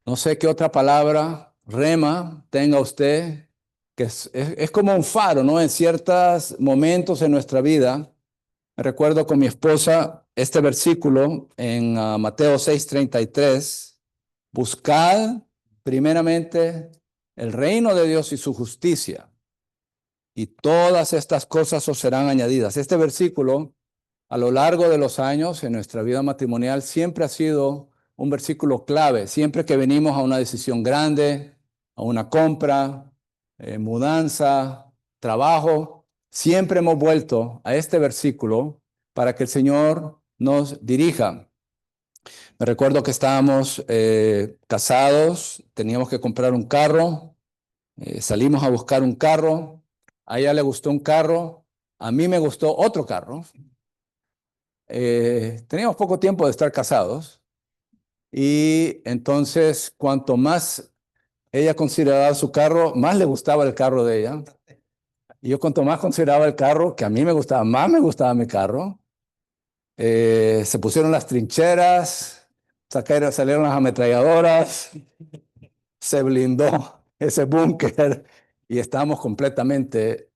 D: No sé qué otra palabra, Rema, tenga usted, que es como un faro, ¿no? En ciertos momentos en nuestra vida. Me recuerdo con mi esposa este versículo en Mateo 6:33. Buscad primeramente el reino de Dios y su justicia, y todas estas cosas os serán añadidas. Este versículo, a lo largo de los años en nuestra vida matrimonial, siempre ha sido un versículo clave. Siempre que venimos a una decisión grande, a una compra, mudanza, trabajo, siempre hemos vuelto a este versículo para que el Señor nos dirija. Me recuerdo que estábamos casados, teníamos que comprar un carro, salimos a buscar un carro, a ella le gustó un carro, a mí me gustó otro carro. Teníamos poco tiempo de estar casados y entonces cuanto más ella consideraba su carro, más le gustaba el carro de ella. Y yo cuanto más consideraba el carro, que a mí me gustaba, más me gustaba mi carro. Se pusieron las trincheras, salieron las ametralladoras, se blindó ese búnker y estamos completamente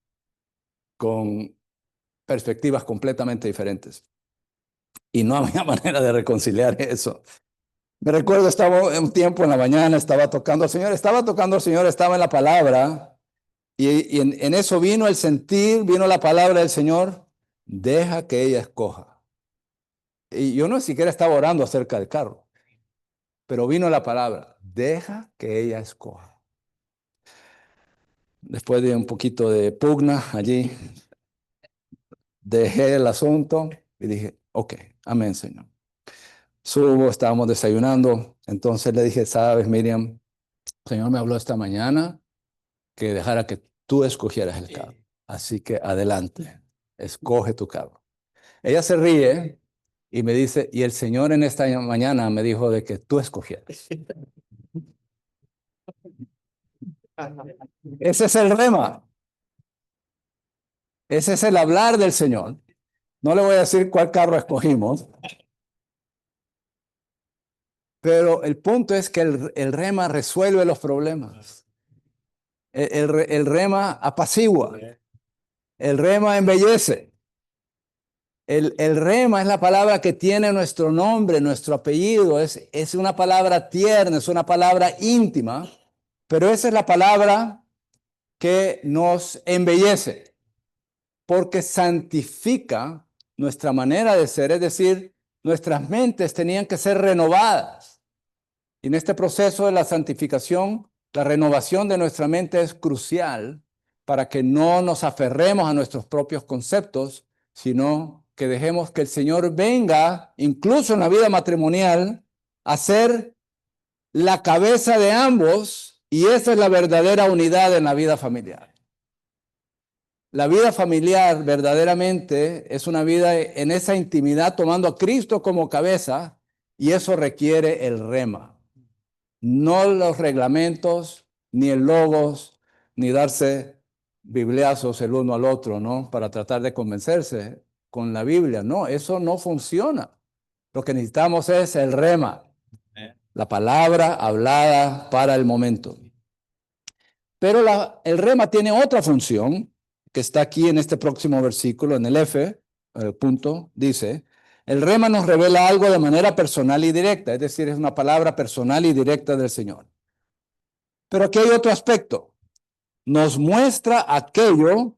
D: con perspectivas completamente diferentes. Y no había manera de reconciliar eso. Me recuerdo, estaba un tiempo en la mañana, estaba tocando al Señor, estaba en la palabra y en eso vino el sentir, vino la palabra del Señor, deja que ella escoja. Y yo no siquiera estaba orando acerca del carro, pero vino la palabra, deja que ella escoja. Después de un poquito de pugna allí, dejé el asunto y dije, ok, amén, Señor. Subo, estábamos desayunando, entonces le dije, sabes, Miriam, el Señor me habló esta mañana que dejara que tú escogieras el carro. Así que adelante, escoge tu carro. Ella se ríe y me dice, y el Señor en esta mañana me dijo de que tú escogieras. Ese es el rema. Ese es el hablar del Señor. No le voy a decir cuál carro escogimos, pero el punto es que el rema resuelve los problemas. El rema apacigua. El rema embellece. El rema es la palabra que tiene nuestro nombre, nuestro apellido. Es una palabra tierna, es una palabra íntima, pero esa es la palabra que nos embellece, porque santifica nuestra manera de ser, es decir, nuestras mentes tenían que ser renovadas. Y en este proceso de la santificación, la renovación de nuestra mente es crucial para que no nos aferremos a nuestros propios conceptos, sino que dejemos que el Señor venga, incluso en la vida matrimonial, a ser la cabeza de ambos, y esa es la verdadera unidad en la vida familiar. La vida familiar verdaderamente es una vida en esa intimidad tomando a Cristo como cabeza, y eso requiere el rema. No los reglamentos, ni el logos, ni darse bibliazos el uno al otro, ¿no? Para tratar de convencerse con la Biblia. No, eso no funciona. Lo que necesitamos es el rema, la palabra hablada para el momento. Pero el rema tiene otra función que está aquí en este próximo versículo, en el F, el punto, dice, el rema nos revela algo de manera personal y directa, es decir, es una palabra personal y directa del Señor. Pero aquí hay otro aspecto. Nos muestra aquello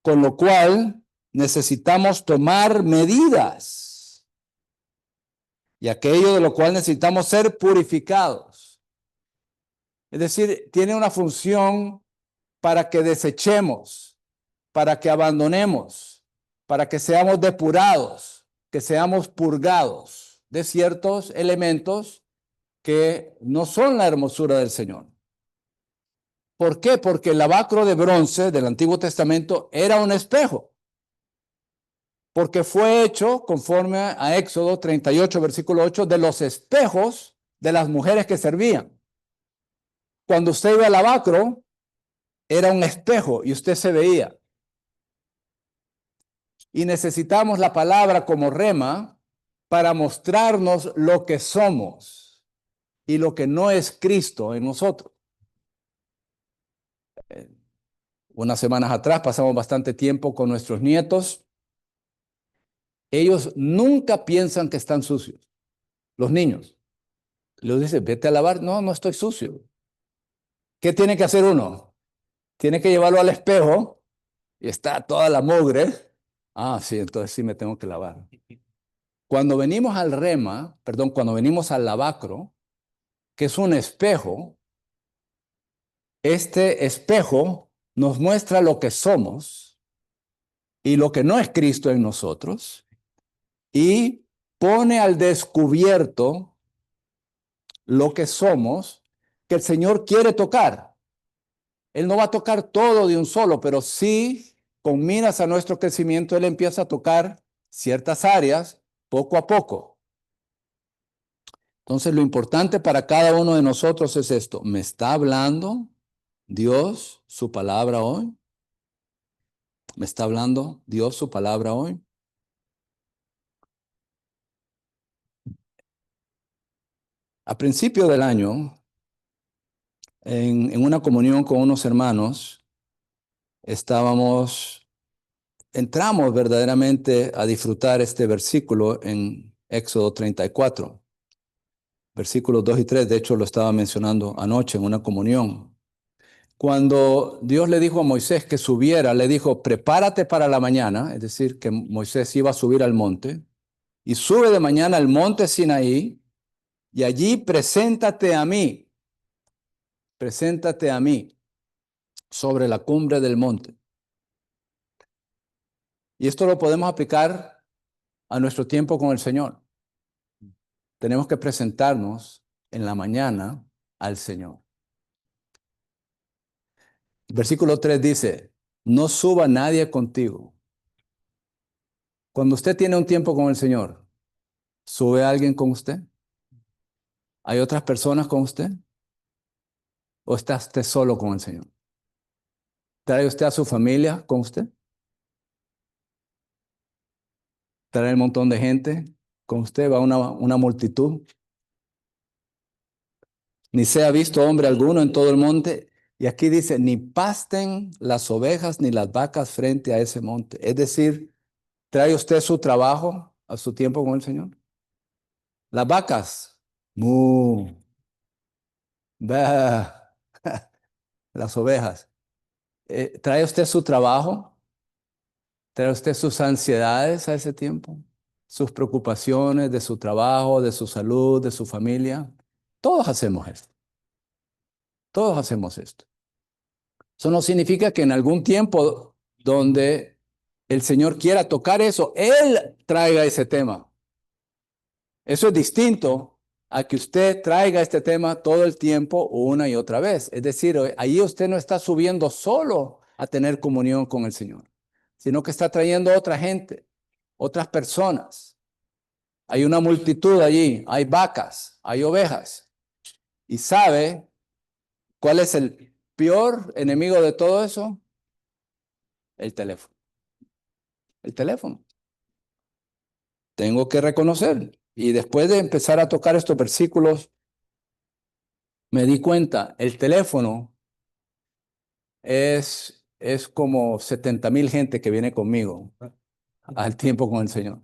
D: con lo cual necesitamos tomar medidas y aquello de lo cual necesitamos ser purificados. Es decir, tiene una función para que desechemos, para que abandonemos, para que seamos depurados, que seamos purgados de ciertos elementos que no son la hermosura del Señor. ¿Por qué? Porque el lavacro de bronce del Antiguo Testamento era un espejo. Porque fue hecho, conforme a Éxodo 38, versículo 8, de los espejos de las mujeres que servían. Cuando usted iba al lavacro, era un espejo y usted se veía. Y necesitamos la palabra como rema para mostrarnos lo que somos y lo que no es Cristo en nosotros. Unas semanas atrás pasamos bastante tiempo con nuestros nietos. Ellos nunca piensan que están sucios. Los niños. Les dicen, vete a lavar. No, no estoy sucio. ¿Qué tiene que hacer uno? Tiene que llevarlo al espejo y está toda la mugre. Ah, sí, entonces sí me tengo que lavar. Cuando venimos al rema, perdón, cuando venimos al lavacro, que es un espejo, este espejo nos muestra lo que somos y lo que no es Cristo en nosotros y pone al descubierto lo que somos que el Señor quiere tocar. Él no va a tocar todo de un solo, pero sí, con miras a nuestro crecimiento, Él empieza a tocar ciertas áreas poco a poco. Entonces, lo importante para cada uno de nosotros es esto. ¿Me está hablando Dios su palabra hoy? ¿Me está hablando Dios su palabra hoy? A principio del año, en una comunión con unos hermanos, entramos verdaderamente a disfrutar este versículo en Éxodo 34, versículos 2 y 3. De hecho, lo estaba mencionando anoche en una comunión. Cuando Dios le dijo a Moisés que subiera, le dijo, prepárate para la mañana, es decir, que Moisés iba a subir al monte, y sube de mañana al monte Sinaí, y allí preséntate a mí sobre la cumbre del monte. Y esto lo podemos aplicar a nuestro tiempo con el Señor. Tenemos que presentarnos en la mañana al Señor. Versículo 3 dice, no suba nadie contigo. Cuando usted tiene un tiempo con el Señor, ¿sube alguien con usted? ¿Hay otras personas con usted? ¿O está usted solo con el Señor? ¿Trae usted a su familia con usted? ¿Trae un montón de gente con usted? ¿Va una multitud? Ni sea visto hombre alguno en todo el monte. Y aquí dice, ni pasten las ovejas ni las vacas frente a ese monte. Es decir, ¿trae usted su trabajo a su tiempo con el Señor? Las vacas, mu, ba. Las ovejas. ¿Trae usted su trabajo? ¿Trae usted sus ansiedades a ese tiempo? ¿Sus preocupaciones de su trabajo, de su salud, de su familia? Todos hacemos esto. Todos hacemos esto. Eso no significa que en algún tiempo donde el Señor quiera tocar eso, Él traiga ese tema. Eso es distinto a que usted traiga este tema todo el tiempo una y otra vez. Es decir, ahí usted no está subiendo solo a tener comunión con el Señor, sino que está trayendo a otra gente, otras personas. Hay una multitud allí, hay vacas, hay ovejas. ¿Y sabe cuál es el peor enemigo de todo eso? El teléfono. El teléfono. Tengo que reconocer. Y después de empezar a tocar estos versículos, me di cuenta, el teléfono es como 70,000 gente que viene conmigo al tiempo con el Señor.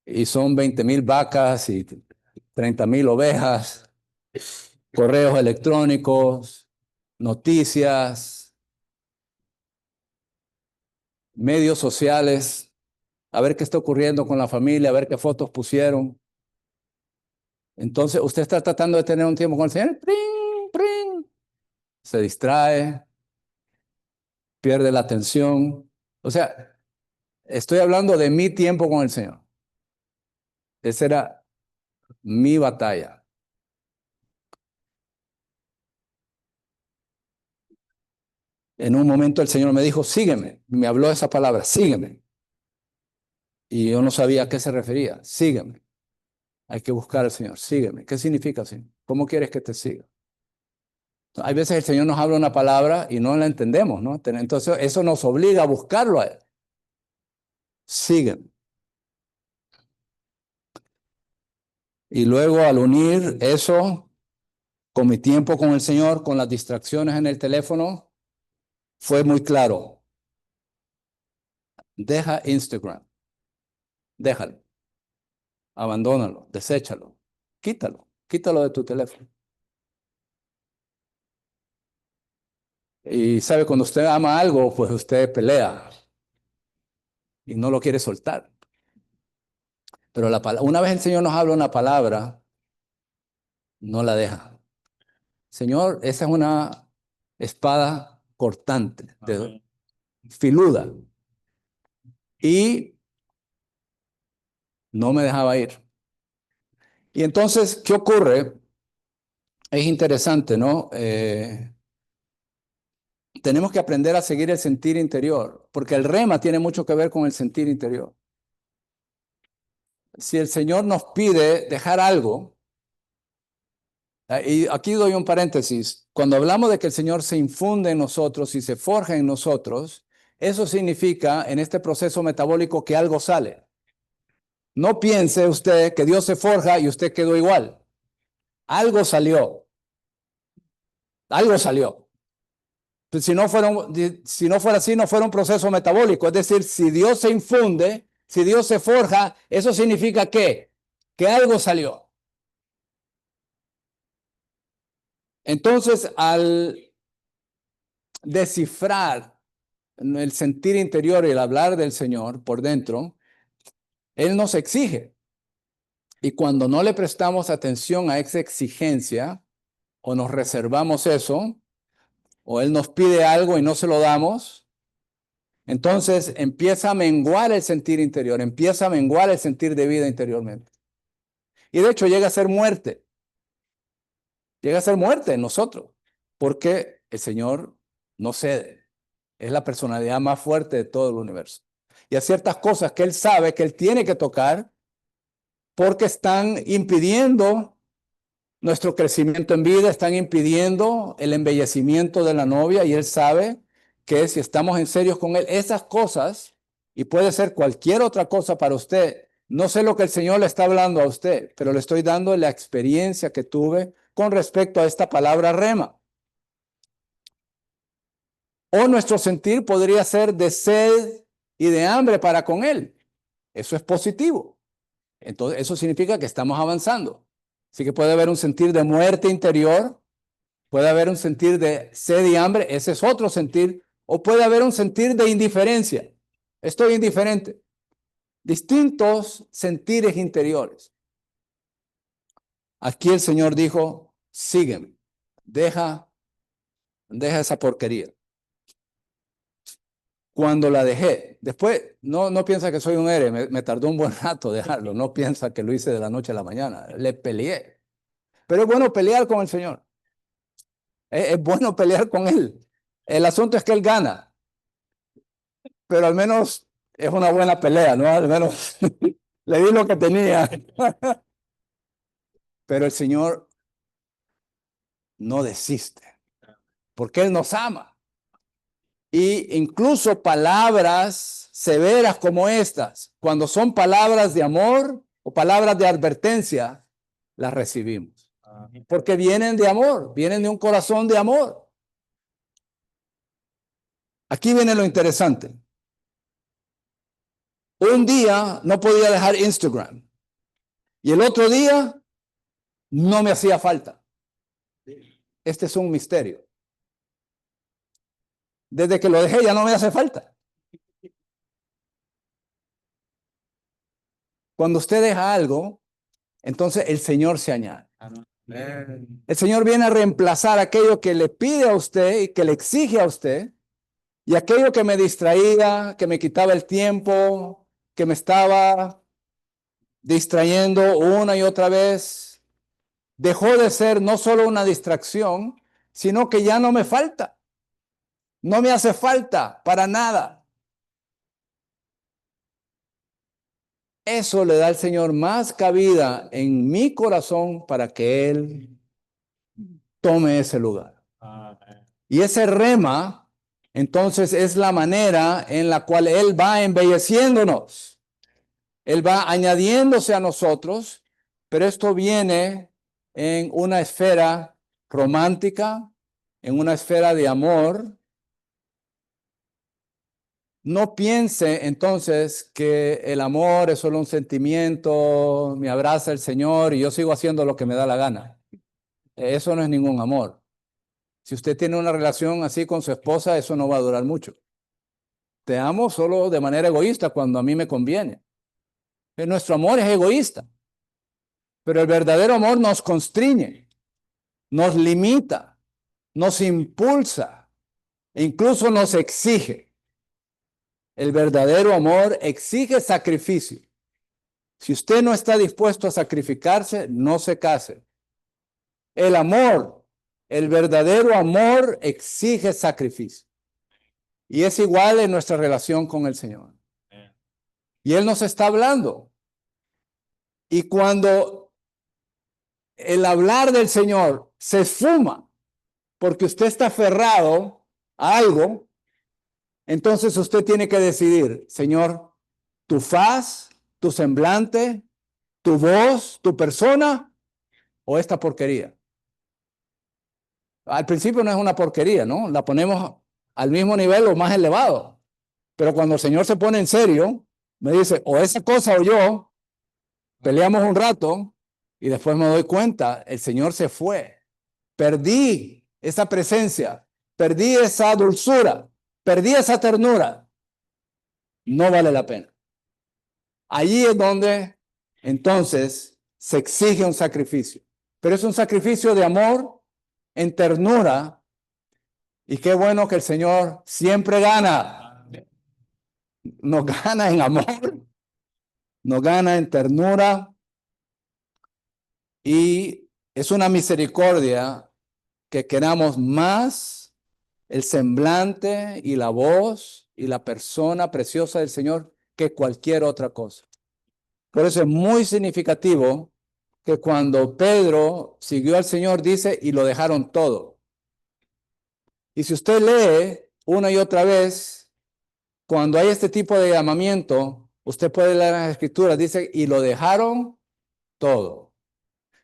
D: Y son 20,000 vacas y 30,000 ovejas. correos electrónicos, noticias, medios sociales, a ver qué está ocurriendo con la familia, a ver qué fotos pusieron. Entonces usted está tratando de tener un tiempo con el Señor, ¡pring, pring! Se distrae, pierde la atención. O sea, estoy hablando de mi tiempo con el Señor. Esa era mi batalla. En un momento el Señor me dijo, sígueme. Me habló esa palabra, sígueme. Y yo no sabía a qué se refería. Sígueme. Hay que buscar al Señor. Sígueme. ¿Qué significa, Señor? ¿Cómo quieres que te siga? Hay veces el Señor nos habla una palabra y no la entendemos, ¿no? Entonces eso nos obliga a buscarlo a Él. Sígueme. Y luego al unir eso con mi tiempo con el Señor, con las distracciones en el teléfono, fue muy claro. Deja Instagram. Déjalo. Abandónalo. Deséchalo. Quítalo. Quítalo de tu teléfono. Y sabe, cuando usted ama algo, pues usted pelea y no lo quiere soltar. Pero una vez el Señor nos habla una palabra, no la deja. Señor, esa es una espada cortante, filuda. Y no me dejaba ir. Y entonces, ¿qué ocurre? Es interesante, ¿no? Tenemos que aprender a seguir el sentir interior, porque el rema tiene mucho que ver con el sentir interior. Si el Señor nos pide dejar algo, y aquí doy un paréntesis, cuando hablamos de que el Señor se infunde en nosotros y se forja en nosotros, eso significa en este proceso metabólico que algo sale. No piense usted que Dios se forja y usted quedó igual. Algo salió. Algo salió. Pues si no fuera así, no fuera un proceso metabólico. Es decir, si Dios se infunde, si Dios se forja, eso significa que algo salió. Entonces, al descifrar el sentir interior y el hablar del Señor por dentro, Él nos exige. Y cuando no le prestamos atención a esa exigencia, o nos reservamos eso, o Él nos pide algo y no se lo damos, entonces empieza a menguar el sentir interior, empieza a menguar el sentir de vida interiormente. Y de hecho llega a ser muerte. Llega a ser muerte en nosotros, porque el Señor no cede. Es la personalidad más fuerte de todo el universo. Y hay ciertas cosas que Él sabe que Él tiene que tocar porque están impidiendo nuestro crecimiento en vida, están impidiendo el embellecimiento de la novia, y Él sabe que si estamos en serios con Él, esas cosas, y puede ser cualquier otra cosa para usted, no sé lo que el Señor le está hablando a usted, pero le estoy dando la experiencia que tuve con respecto a esta palabra rema. O nuestro sentir podría ser de sed y de hambre para con Él. Eso es positivo. Entonces, eso significa que estamos avanzando. Así que puede haber un sentir de muerte interior, puede haber un sentir de sed y hambre, ese es otro sentir, o puede haber un sentir de indiferencia. Estoy indiferente. Distintos sentires interiores. Aquí el Señor dijo, sígueme, deja esa porquería. Cuando la dejé, después no piensa que soy un héroe, me tardó un buen rato dejarlo, no piensa que lo hice de la noche a la mañana, le peleé. Pero es bueno pelear con el Señor. Es bueno pelear con Él. El asunto es que Él gana. Pero al menos es una buena pelea, ¿no? Al menos le di lo que tenía. Pero el Señor no desiste, porque Él nos ama. Y incluso palabras severas como estas, cuando son palabras de amor o palabras de advertencia, las recibimos. Porque vienen de amor, vienen de un corazón de amor. Aquí viene lo interesante. Un día no podía dejar Instagram y el otro día no me hacía falta. Este es un misterio. Desde que lo dejé ya no me hace falta. Cuando usted deja algo, entonces el Señor se añade. El Señor viene a reemplazar aquello que le pide a usted y que le exige a usted, y aquello que me distraía, que me quitaba el tiempo, que me estaba distrayendo una y otra vez, dejó de ser no solo una distracción, sino que ya no me falta. No me hace falta para nada. Eso le da al Señor más cabida en mi corazón para que Él tome ese lugar. Y ese rema, entonces, es la manera en la cual Él va embelleciéndonos. Él va añadiéndose a nosotros, pero esto viene en una esfera romántica, en una esfera de amor. No piense entonces que el amor es solo un sentimiento, me abraza el Señor y yo sigo haciendo lo que me da la gana. Eso no es ningún amor. Si usted tiene una relación así con su esposa, eso no va a durar mucho. Te amo solo de manera egoísta cuando a mí me conviene. Nuestro amor es egoísta, pero el verdadero amor nos constriñe, nos limita, nos impulsa, e incluso nos exige. El verdadero amor exige sacrificio. Si usted no está dispuesto a sacrificarse, no se case. El amor, el verdadero amor exige sacrificio. Y es igual en nuestra relación con el Señor. Y Él nos está hablando. Y cuando el hablar del Señor se esfuma porque usted está aferrado a algo, entonces usted tiene que decidir, Señor, tu faz, tu semblante, tu voz, tu persona o esta porquería. Al principio no es una porquería, ¿no? La ponemos al mismo nivel o más elevado. Pero cuando el Señor se pone en serio, me dice, o esa cosa o yo, peleamos un rato y después me doy cuenta, el Señor se fue. Perdí esa presencia, perdí esa dulzura, perdí esa ternura. No vale la pena. Allí es donde entonces se exige un sacrificio. Pero es un sacrificio de amor, en ternura. Y qué bueno que el Señor siempre gana. Nos gana en amor, nos gana en ternura. Y es una misericordia que queramos más el semblante y la voz y la persona preciosa del Señor que cualquier otra cosa. Por eso es muy significativo que cuando Pedro siguió al Señor, dice, y lo dejaron todo. Y si usted lee una y otra vez, cuando hay este tipo de llamamiento, usted puede leer en las Escrituras, dice, y lo dejaron todo.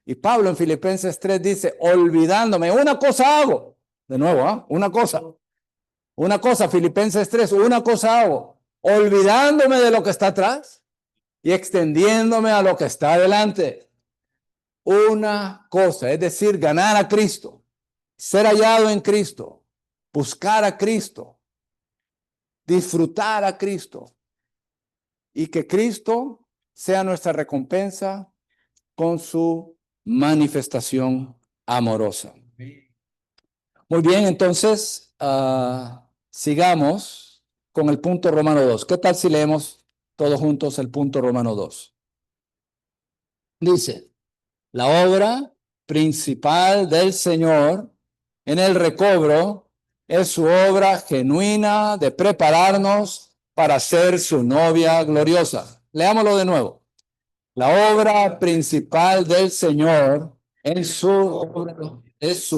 D: Y Pablo en Filipenses 3 dice, olvidándome, una cosa hago. De nuevo, una cosa, Filipenses 3, una cosa hago, olvidándome de lo que está atrás y extendiéndome a lo que está adelante. Una cosa, es decir, ganar a Cristo, ser hallado en Cristo, buscar a Cristo, disfrutar a Cristo y que Cristo sea nuestra recompensa con su manifestación amorosa. Muy bien, entonces sigamos con el punto Romano 2. ¿Qué tal si leemos todos juntos el punto Romano 2? Dice, la obra principal del Señor en el recobro es su obra genuina de prepararnos para ser su novia gloriosa. Leámoslo de nuevo. La obra principal del Señor es su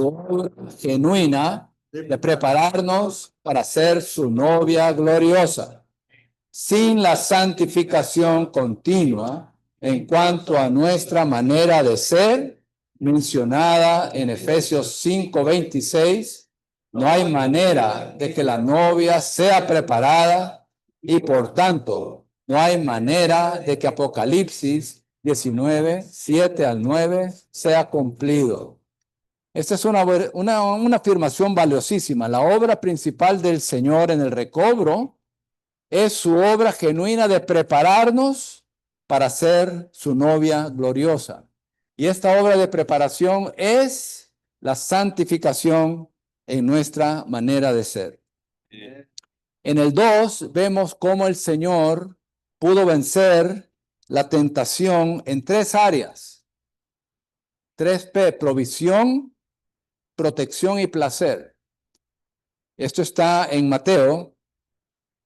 D: obra genuina de prepararnos para ser su novia gloriosa. Sin la santificación continua en cuanto a nuestra manera de ser, mencionada en Efesios 5:26, no hay manera de que la novia sea preparada y por tanto no hay manera de que Apocalipsis 19:7 al 9 sea cumplido. Esta es una afirmación valiosísima. La obra principal del Señor en el recobro es su obra genuina de prepararnos para ser su novia gloriosa. Y esta obra de preparación es la santificación en nuestra manera de ser. En el 2 vemos cómo el Señor pudo vencer la tentación en 3 áreas. 3P, provisión, protección y placer. Esto está en Mateo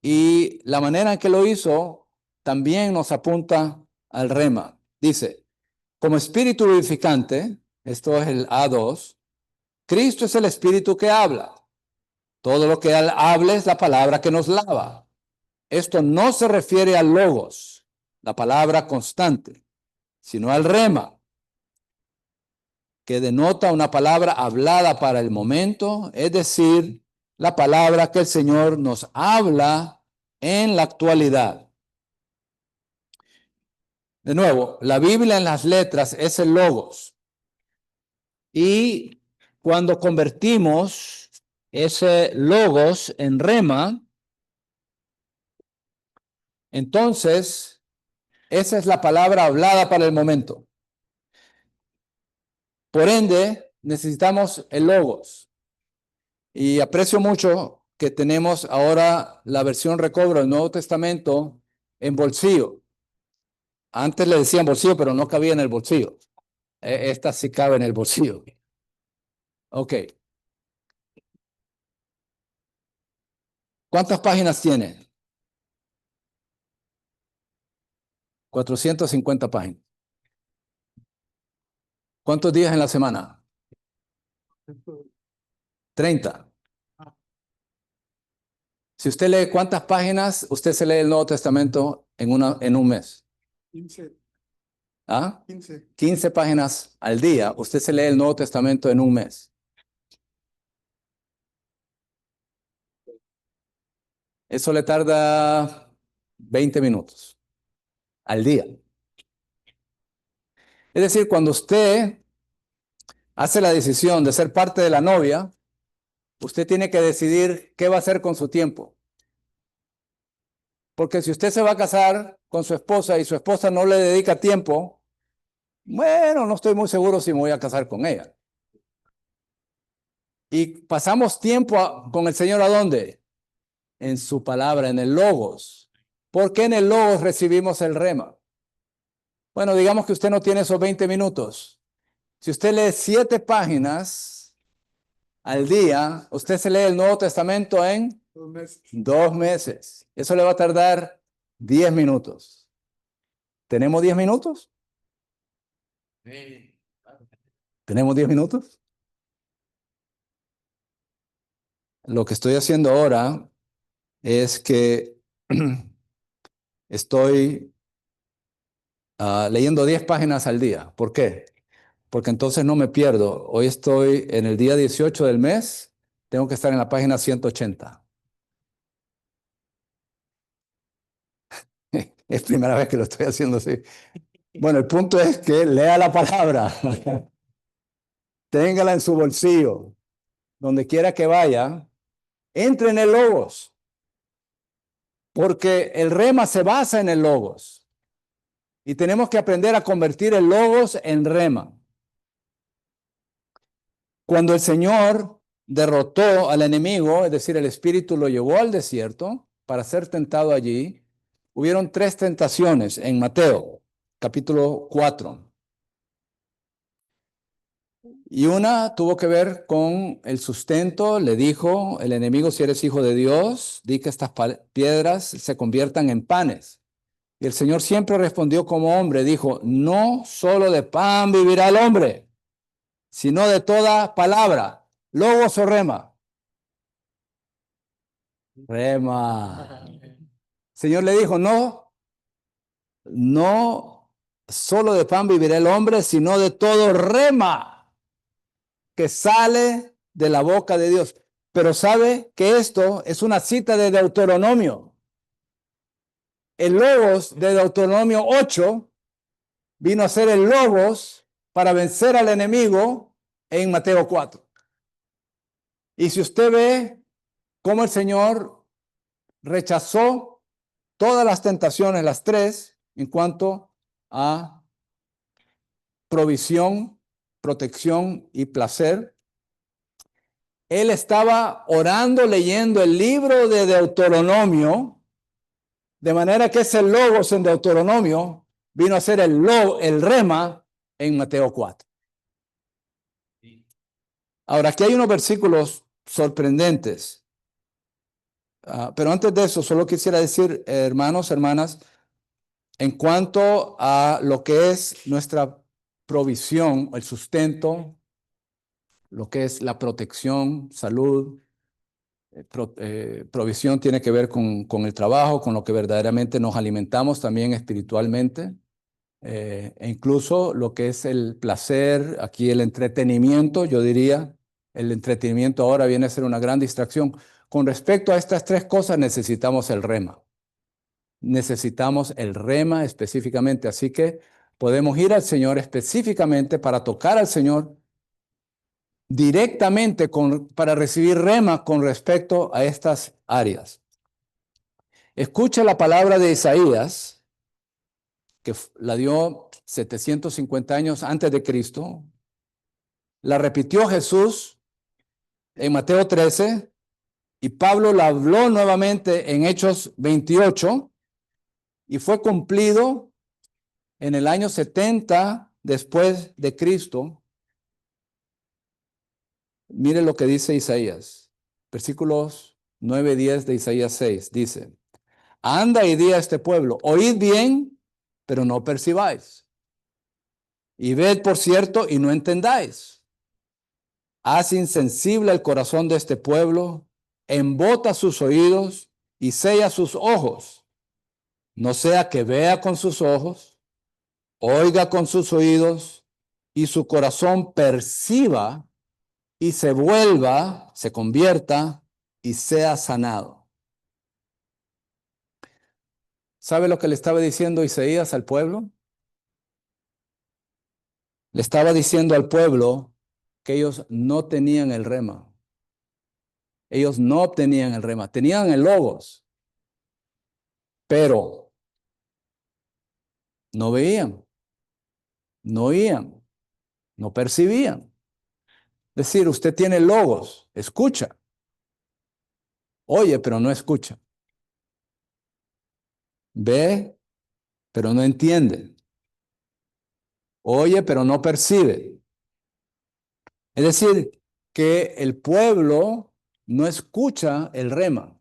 D: y la manera en que lo hizo también nos apunta al rema. Dice, como espíritu vivificante, esto es el A2, Cristo es el espíritu que habla. Todo lo que Él habla es la palabra que nos lava. Esto no se refiere al logos, la palabra constante, sino al rema, que denota una palabra hablada para el momento, es decir, la palabra que el Señor nos habla en la actualidad. De nuevo, la Biblia en las letras es el logos. Y cuando convertimos ese logos en rema, entonces esa es la palabra hablada para el momento. Por ende, necesitamos el logos. Y aprecio mucho que tenemos ahora la versión recobro del Nuevo Testamento en bolsillo. Antes le decían bolsillo, pero no cabía en el bolsillo. Esta sí cabe en el bolsillo. Ok. ¿Cuántas páginas tiene? 450 páginas. ¿Cuántos días en la semana? 30. Si usted lee cuántas páginas, usted se lee el Nuevo Testamento en un mes.
B: 15.
D: ¿Ah?
B: 15.
D: 15 páginas al día, usted se lee el Nuevo Testamento en un mes. Eso le tarda 20 minutos al día. Es decir, cuando usted hace la decisión de ser parte de la novia, usted tiene que decidir qué va a hacer con su tiempo. Porque si usted se va a casar con su esposa y su esposa no le dedica tiempo, bueno, no estoy muy seguro si me voy a casar con ella. Y pasamos tiempo con el Señor, ¿a dónde? En su palabra, en el Logos. ¿Por qué en el Logos recibimos el rema? Bueno, digamos que usted no tiene esos 20 minutos. Si usted lee 7 páginas al día, usted se lee el Nuevo Testamento en
B: 2 meses.
D: 2 meses. Eso le va a tardar 10 minutos. ¿Tenemos 10 minutos? ¿Tenemos 10 minutos? Lo que estoy haciendo ahora es que estoy leyendo 10 páginas al día. ¿Por qué? Porque entonces no me pierdo. Hoy estoy en el día 18 del mes, tengo que estar en la página 180. Es primera vez que lo estoy haciendo así. Bueno, el punto es que lea la palabra. Téngala en su bolsillo. Donde quiera que vaya, entre en el Logos. Porque el rema se basa en el Logos. Y tenemos que aprender a convertir el Logos en rema. Cuando el Señor derrotó al enemigo, es decir, el Espíritu lo llevó al desierto para ser tentado allí, hubieron 3 tentaciones en Mateo, capítulo 4. Y una tuvo que ver con el sustento. Le dijo el enemigo: si eres hijo de Dios, di que estas piedras se conviertan en panes. Y el Señor siempre respondió como hombre, dijo: no solo de pan vivirá el hombre, sino de toda palabra. Logos o rema. Rema. El Señor le dijo: no solo de pan vivirá el hombre, sino de todo rema que sale de la boca de Dios. Pero sabe que esto es una cita de Deuteronomio. El Logos de Deuteronomio 8 vino a ser el Logos para vencer al enemigo en Mateo 4. Y si usted ve cómo el Señor rechazó todas las tentaciones, las tres, en cuanto a provisión, protección y placer, Él estaba orando, leyendo el libro de Deuteronomio, de manera que ese logos en Deuteronomio vino a ser el rema en Mateo 4. Ahora, aquí hay unos versículos sorprendentes. Pero antes de eso, solo quisiera decir, hermanos, hermanas, en cuanto a lo que es nuestra provisión, el sustento, lo que es la protección, salud, provisión tiene que ver con el trabajo, con lo que verdaderamente nos alimentamos también espiritualmente, e incluso lo que es el placer, aquí el entretenimiento, yo diría, el entretenimiento ahora viene a ser una gran distracción. Con respecto a estas tres cosas necesitamos el rema. Necesitamos el rema específicamente, así que podemos ir al Señor específicamente para tocar al Señor directamente para recibir rema con respecto a estas áreas. Escucha la palabra de Isaías, que la dio 750 años antes de Cristo. La repitió Jesús en Mateo 13 y Pablo la habló nuevamente en Hechos 28 y fue cumplido en el año 70 después de Cristo. Mire lo que dice Isaías, versículos 9 y 10 de Isaías 6, dice: anda y di a este pueblo, oíd bien, pero no percibáis, y ved por cierto y no entendáis. Haz insensible el corazón de este pueblo, embota sus oídos y sella sus ojos, no sea que vea con sus ojos, oiga con sus oídos, y su corazón perciba y se vuelva, se convierta y sea sanado. ¿Sabe lo que le estaba diciendo Isaías al pueblo? Le estaba diciendo al pueblo que ellos no tenían el rema. Ellos no obtenían el rema, tenían el logos, pero no veían, no oían, no percibían. Es decir, usted tiene logos, escucha, oye, pero no escucha. Ve, pero no entiende. Oye, pero no percibe. Es decir, que el pueblo no escucha el rema,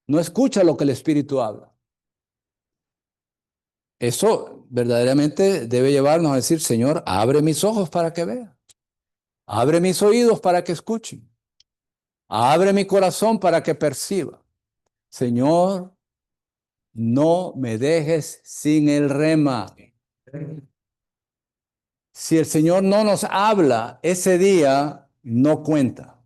D: no escucha lo que el Espíritu habla. Eso verdaderamente debe llevarnos a decir: Señor, abre mis ojos para que vea. Abre mis oídos para que escuche. Abre mi corazón para que perciba. Señor, no me dejes sin el rema. Si el Señor no nos habla, ese día no cuenta.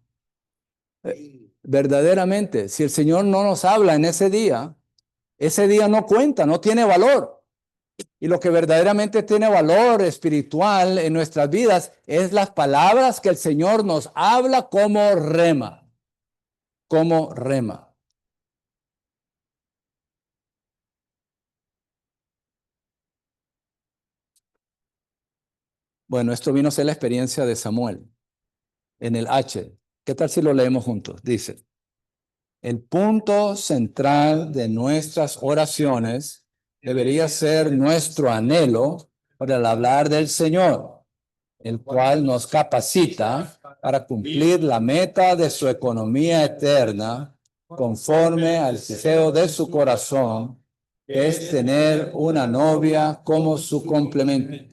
D: Verdaderamente, si el Señor no nos habla en ese día no cuenta, no tiene valor. Y lo que verdaderamente tiene valor espiritual en nuestras vidas es las palabras que el Señor nos habla como rema. Como rema. Bueno, esto vino a ser la experiencia de Samuel en el H. ¿Qué tal si lo leemos juntos? Dice: el punto central de nuestras oraciones debería ser nuestro anhelo por el hablar del Señor, el cual nos capacita para cumplir la meta de su economía eterna conforme al deseo de su corazón, que es tener una novia como su complemento.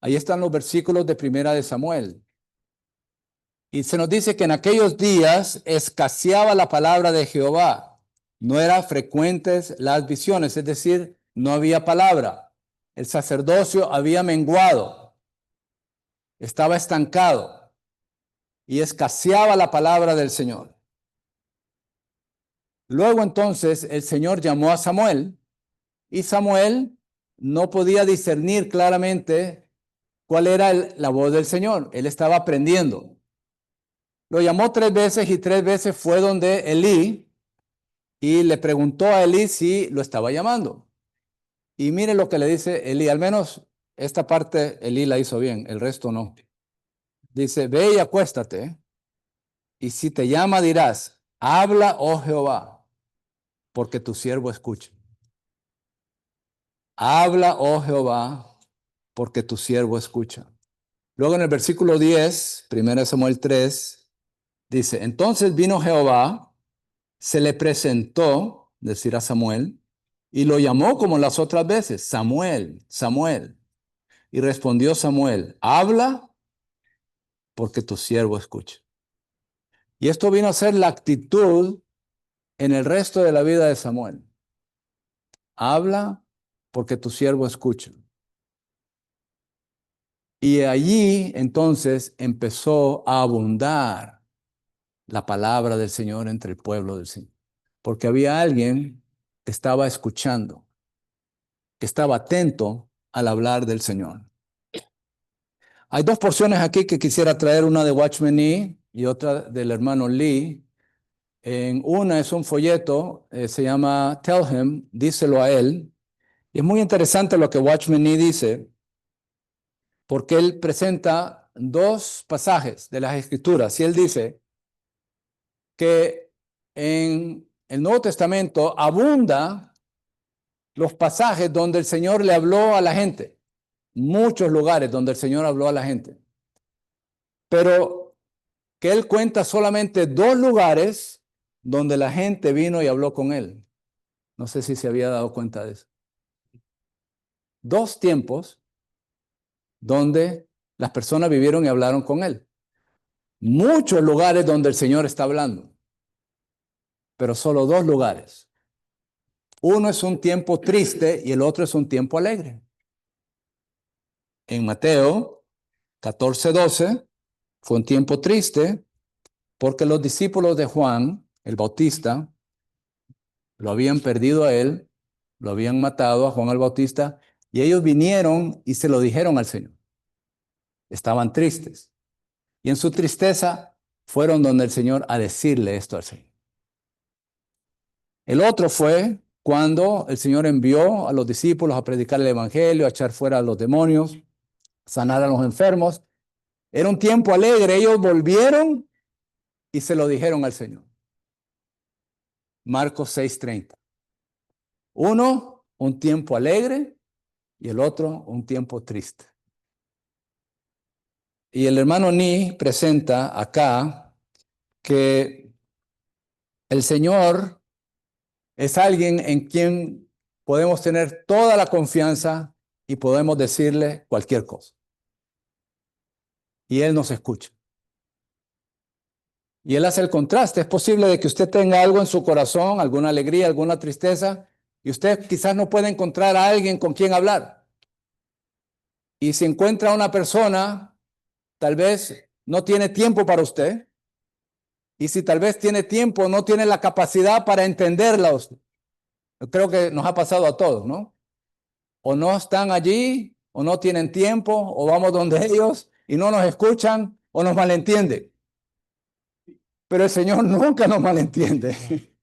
D: Ahí están los versículos de Primera de Samuel. Y se nos dice que en aquellos días escaseaba la palabra de Jehová. No eran frecuentes las visiones, es decir, no había palabra. El sacerdocio había menguado, estaba estancado y escaseaba la palabra del Señor. Luego entonces el Señor llamó a Samuel y Samuel no podía discernir claramente cuál era la voz del Señor. Él estaba aprendiendo. Lo llamó 3 veces y 3 veces fue donde Elí y le preguntó a Elí si lo estaba llamando. Y mire lo que le dice Elí, al menos esta parte Elí la hizo bien, el resto no. Dice, ve y acuéstate, y si te llama dirás, habla, oh Jehová, porque tu siervo escucha. Habla, oh Jehová, porque tu siervo escucha. Luego en el versículo 10, 1 Samuel 3, dice, entonces vino Jehová, se le presentó, decir a Samuel, y lo llamó como las otras veces, Samuel, Samuel. Y respondió Samuel, habla, porque tu siervo escucha. Y esto vino a ser la actitud en el resto de la vida de Samuel. Habla, porque tu siervo escucha. Y allí entonces empezó a abundar la palabra del Señor entre el pueblo del Señor. Porque había alguien que estaba escuchando, que estaba atento al hablar del Señor. Hay 2 porciones aquí que quisiera traer, una de Watchman Nee y otra del hermano Lee. En una es un folleto, se llama Tell Him, díselo a él. Y es muy interesante lo que Watchman Nee dice, porque él presenta 2 pasajes de las Escrituras. Y él dice que en el Nuevo Testamento abunda los pasajes donde el Señor le habló a la gente. Muchos lugares donde el Señor habló a la gente. Pero que él cuenta solamente 2 lugares donde la gente vino y habló con él. No sé si se había dado cuenta de eso. 2 tiempos donde las personas vivieron y hablaron con él. Muchos lugares donde el Señor está hablando, pero solo 2 lugares. Uno es un tiempo triste y el otro es un tiempo alegre. En Mateo 14:12 fue un tiempo triste porque los discípulos de Juan, el Bautista, lo habían perdido a él, lo habían matado a Juan el Bautista, y ellos vinieron y se lo dijeron al Señor. Estaban tristes. Y en su tristeza fueron donde el Señor a decirle esto al Señor. El otro fue cuando el Señor envió a los discípulos a predicar el evangelio, a echar fuera a los demonios, sanar a los enfermos. Era un tiempo alegre. Ellos volvieron y se lo dijeron al Señor. Marcos 6:30. Uno, un tiempo alegre, y el otro, un tiempo triste. Y el hermano Ni presenta acá que el Señor es alguien en quien podemos tener toda la confianza y podemos decirle cualquier cosa. Y Él nos escucha. Y Él hace el contraste. Es posible de que usted tenga algo en su corazón, alguna alegría, alguna tristeza, y usted quizás no pueda encontrar a alguien con quien hablar. Y si encuentra a una persona, tal vez no tiene tiempo para usted. Y si tal vez tiene tiempo, no tiene la capacidad para entenderla a usted. Yo creo que nos ha pasado a todos, ¿no? O no están allí, o no tienen tiempo, o vamos donde ellos y no nos escuchan, o nos malentienden. Pero el Señor nunca nos malentiende.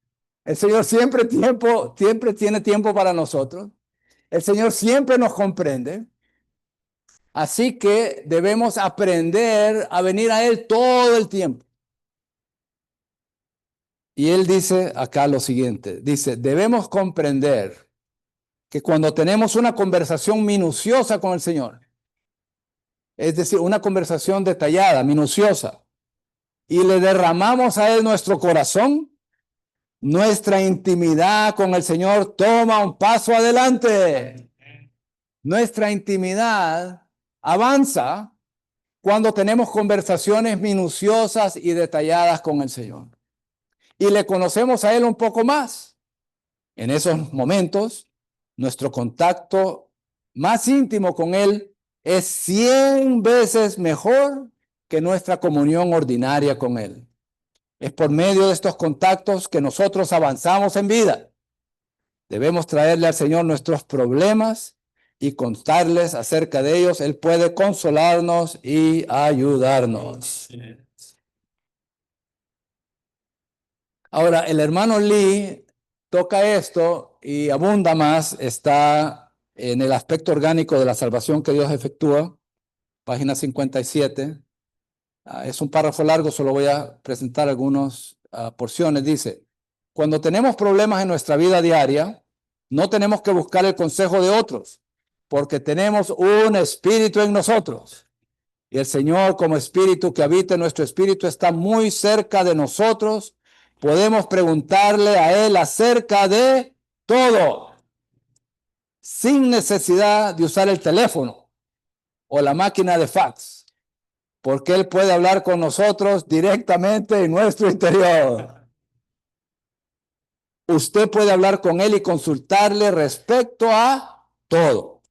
D: El Señor siempre tiene tiempo para nosotros. El Señor siempre nos comprende. Así que debemos aprender a venir a Él todo el tiempo. Y Él dice acá lo siguiente, dice, debemos comprender que cuando tenemos una conversación minuciosa con el Señor, es decir, una conversación detallada, minuciosa, y le derramamos a Él nuestro corazón, nuestra intimidad con el Señor toma un paso adelante. Nuestra intimidad avanza cuando tenemos conversaciones minuciosas y detalladas con el Señor. Y le conocemos a Él un poco más. En esos momentos, nuestro contacto más íntimo con Él es 100 veces mejor que nuestra comunión ordinaria con Él. Es por medio de estos contactos que nosotros avanzamos en vida. Debemos traerle al Señor nuestros problemas y contarles acerca de ellos, Él puede consolarnos y ayudarnos. Ahora, el hermano Lee toca esto y abunda más, está en el aspecto orgánico de la salvación que Dios efectúa, página 57. Es un párrafo largo, solo voy a presentar algunas porciones. Dice, cuando tenemos problemas en nuestra vida diaria, no tenemos que buscar el consejo de otros, porque tenemos un espíritu en nosotros. Y el Señor, como espíritu que habita en nuestro espíritu, está muy cerca de nosotros. Podemos preguntarle a Él acerca de todo, sin necesidad de usar el teléfono o la máquina de fax, porque Él puede hablar con nosotros directamente en nuestro interior. Usted puede hablar con Él y consultarle respecto a todo.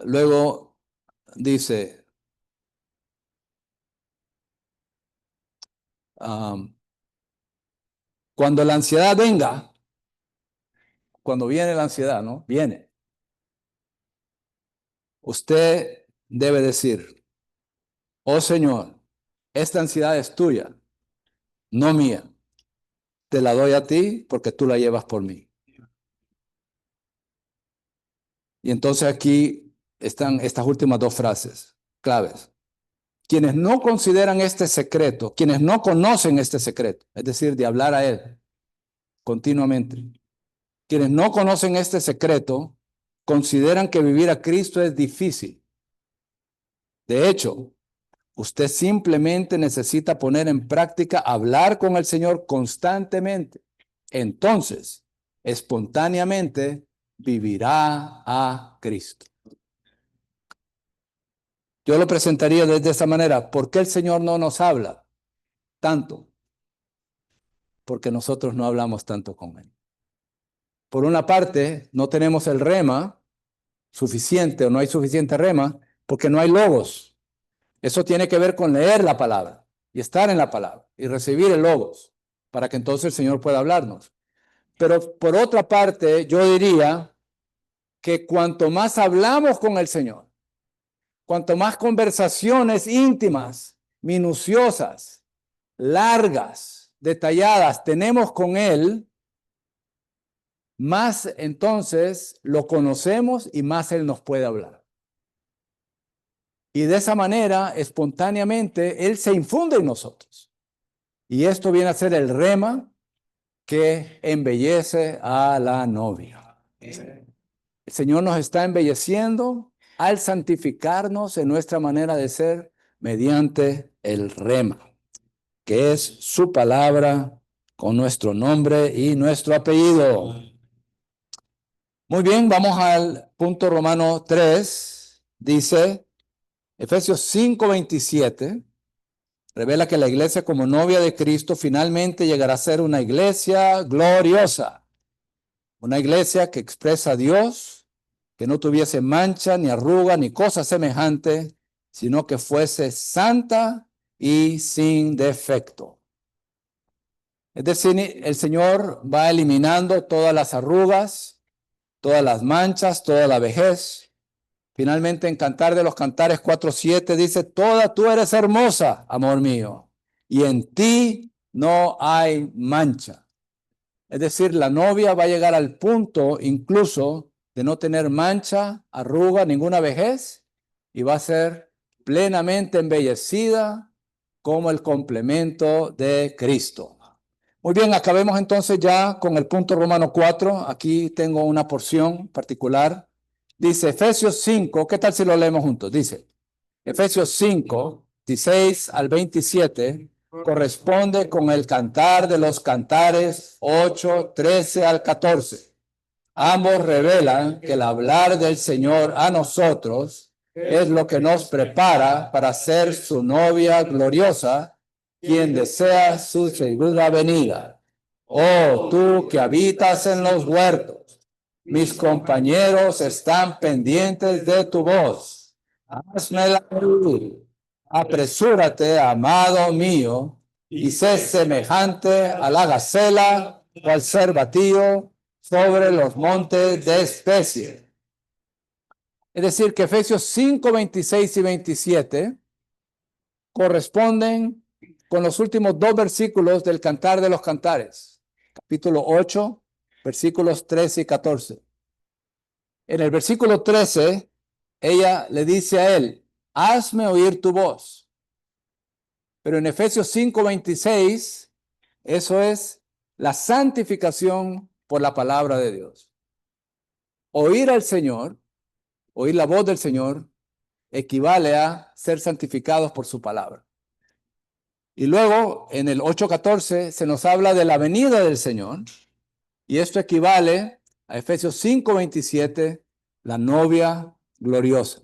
D: Luego dice, cuando la ansiedad venga, cuando viene la ansiedad, ¿no? Viene. Usted debe decir, oh Señor, esta ansiedad es tuya, no mía. Te la doy a ti porque tú la llevas por mí. Y entonces aquí están estas últimas dos frases claves. Quienes no consideran este secreto, quienes no conocen este secreto, es decir, de hablar a Él continuamente, quienes no conocen este secreto, consideran que vivir a Cristo es difícil. De hecho, usted simplemente necesita poner en práctica hablar con el Señor constantemente. Entonces, espontáneamente vivirá a Cristo. Yo lo presentaría de esta manera. ¿Por qué el Señor no nos habla tanto? Porque nosotros no hablamos tanto con Él. Por una parte, no tenemos el rema suficiente o no hay suficiente rema porque no hay logos. Eso tiene que ver con leer la palabra y estar en la palabra y recibir el logos para que entonces el Señor pueda hablarnos. Pero por otra parte, yo diría que cuanto más hablamos con el Señor, cuanto más conversaciones íntimas, minuciosas, largas, detalladas tenemos con Él, más entonces lo conocemos y más Él nos puede hablar. Y de esa manera, espontáneamente, Él se infunde en nosotros. Y esto viene a ser el rema que embellece a la novia. El Señor nos está embelleciendo al santificarnos en nuestra manera de ser mediante el rema, que es su palabra con nuestro nombre y nuestro apellido. Muy bien, vamos al punto Romano 3. Dice, Efesios 5:27, revela que la iglesia como novia de Cristo finalmente llegará a ser una iglesia gloriosa. Una iglesia que expresa a Dios, que no tuviese mancha, ni arruga, ni cosa semejante, sino que fuese santa y sin defecto. Es decir, el Señor va eliminando todas las arrugas, todas las manchas, toda la vejez. Finalmente, en Cantar de los Cantares 4:7 dice, toda tú eres hermosa, amor mío, y en ti no hay mancha. Es decir, la novia va a llegar al punto incluso de no tener mancha, arruga, ninguna vejez, y va a ser plenamente embellecida como el complemento de Cristo. Muy bien, acabemos entonces ya con el punto Romano 4. Aquí tengo una porción particular. Dice Efesios 5, ¿qué tal si lo leemos juntos? Dice, Efesios 5, 16 al 27, corresponde con el Cantar de los Cantares 8, 13 al 14. Ambos revelan que el hablar del Señor a nosotros es lo que nos prepara para ser su novia gloriosa, quien desea su segunda venida. Oh, tú que habitas en los huertos, mis compañeros están pendientes de tu voz. Hazme la luz. Apresúrate, amado mío, y sé semejante a la gacela o al cervatillo, sobre los montes de especie. Es decir, que Efesios 5, 26 y 27 corresponden con los últimos dos versículos del Cantar de los Cantares, capítulo 8, versículos 13 y 14. En el versículo 13, ella le dice a él, hazme oír tu voz. Pero en Efesios 5, 26, eso es la santificación por la palabra de Dios. Oír al Señor, oír la voz del Señor, equivale a ser santificados por su palabra. Y luego en el 8:14 se nos habla de la venida del Señor, y esto equivale a Efesios 5:27, la novia gloriosa.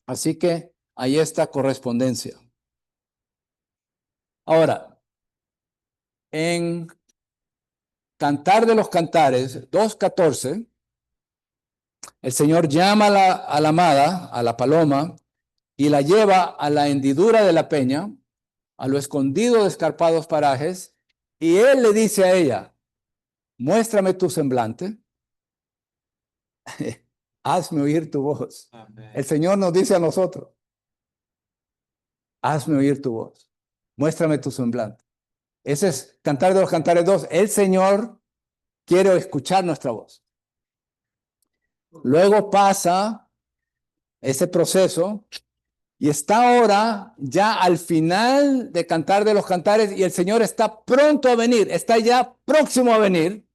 D: Así que hay esta correspondencia. Ahora, en Cantar de los Cantares 2:14, el Señor llama a la amada, a la paloma, y la lleva a la hendidura de la peña, a lo escondido de escarpados parajes, y él le dice a ella, muéstrame tu semblante, hazme oír tu voz. Amén. El Señor nos dice a nosotros, hazme oír tu voz, muéstrame tu semblante. Ese es Cantar de los Cantares 2. El Señor quiere escuchar nuestra voz. Luego pasa ese proceso y está ahora ya al final de Cantar de los Cantares y el Señor está pronto a venir, está ya próximo a venir.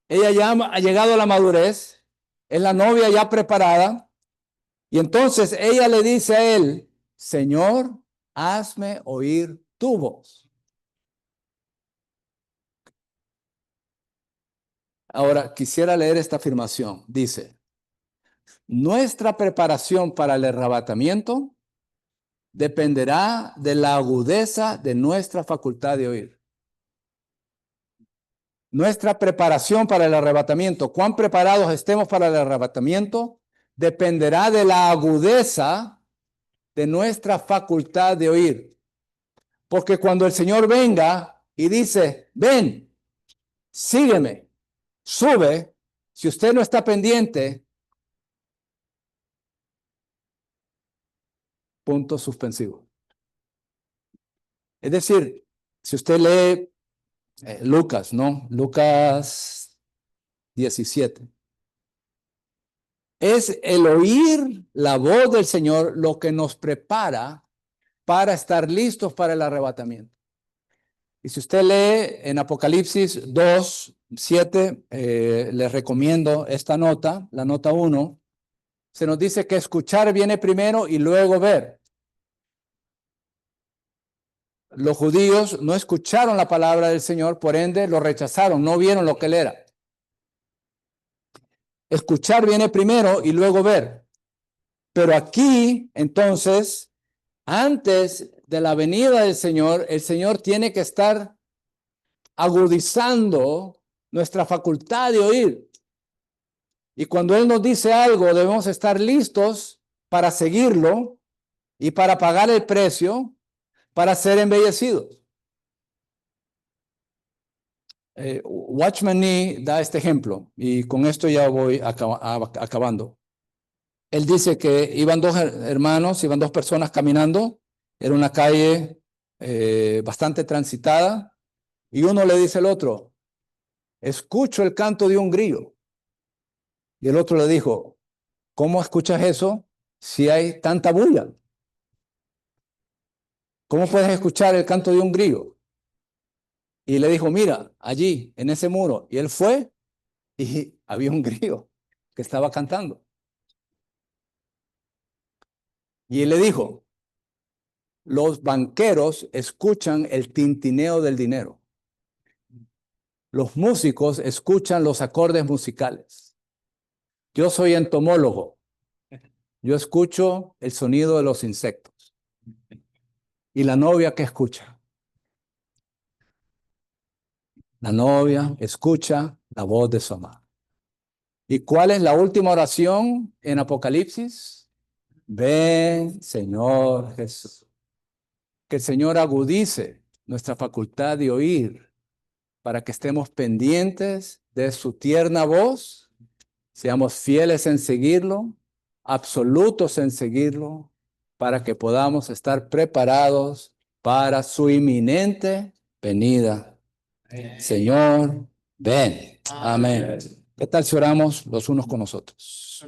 D: Ella ya ha llegado a la madurez, es la novia ya preparada y entonces ella le dice a él, Señor, hazme oír tu voz. Ahora quisiera leer esta afirmación. Dice, nuestra preparación para el arrebatamiento dependerá de la agudeza de nuestra facultad de oír. Nuestra preparación para el arrebatamiento, cuán preparados estemos para el arrebatamiento, dependerá de la agudeza de nuestra facultad de oír. Porque cuando el Señor venga y dice, ven, sígueme, sube, si usted no está pendiente, punto suspensivo. Es decir, si usted lee Lucas, ¿no? Lucas 17. Es el oír la voz del Señor lo que nos prepara para estar listos para el arrebatamiento. Y si usted lee en Apocalipsis 2, 7, les recomiendo esta nota, la nota 1, se nos dice que escuchar viene primero y luego ver. Los judíos no escucharon la palabra del Señor, por ende lo rechazaron, no vieron lo que él era. Escuchar viene primero y luego ver. Pero aquí, entonces, antes de la venida del Señor, el Señor tiene que estar agudizando nuestra facultad de oír. Y cuando Él nos dice algo, debemos estar listos para seguirlo y para pagar el precio, para ser embellecidos. Watchman Nee da este ejemplo, y con esto ya voy acabando. Él dice que iban dos hermanos, iban dos personas caminando, era una calle bastante transitada, y uno le dice al otro, escucho el canto de un grillo. Y el otro le dijo, ¿cómo escuchas eso si hay tanta bulla? ¿Cómo puedes escuchar el canto de un grillo? Y le dijo, mira, allí, en ese muro. Y él fue y había un grillo que estaba cantando. Y él le dijo, los banqueros escuchan el tintineo del dinero. Los músicos escuchan los acordes musicales. Yo soy entomólogo. Yo escucho el sonido de los insectos. ¿Y la novia qué escucha? La novia escucha la voz de su amado. ¿Y cuál es la última oración en Apocalipsis? Ven, Señor Jesús. Que el Señor agudice nuestra facultad de oír para que estemos pendientes de su tierna voz, seamos fieles en seguirlo, absolutos en seguirlo, para que podamos estar preparados para su inminente venida. Señor, ven. Amén. ¿Qué tal si oramos los unos con los otros?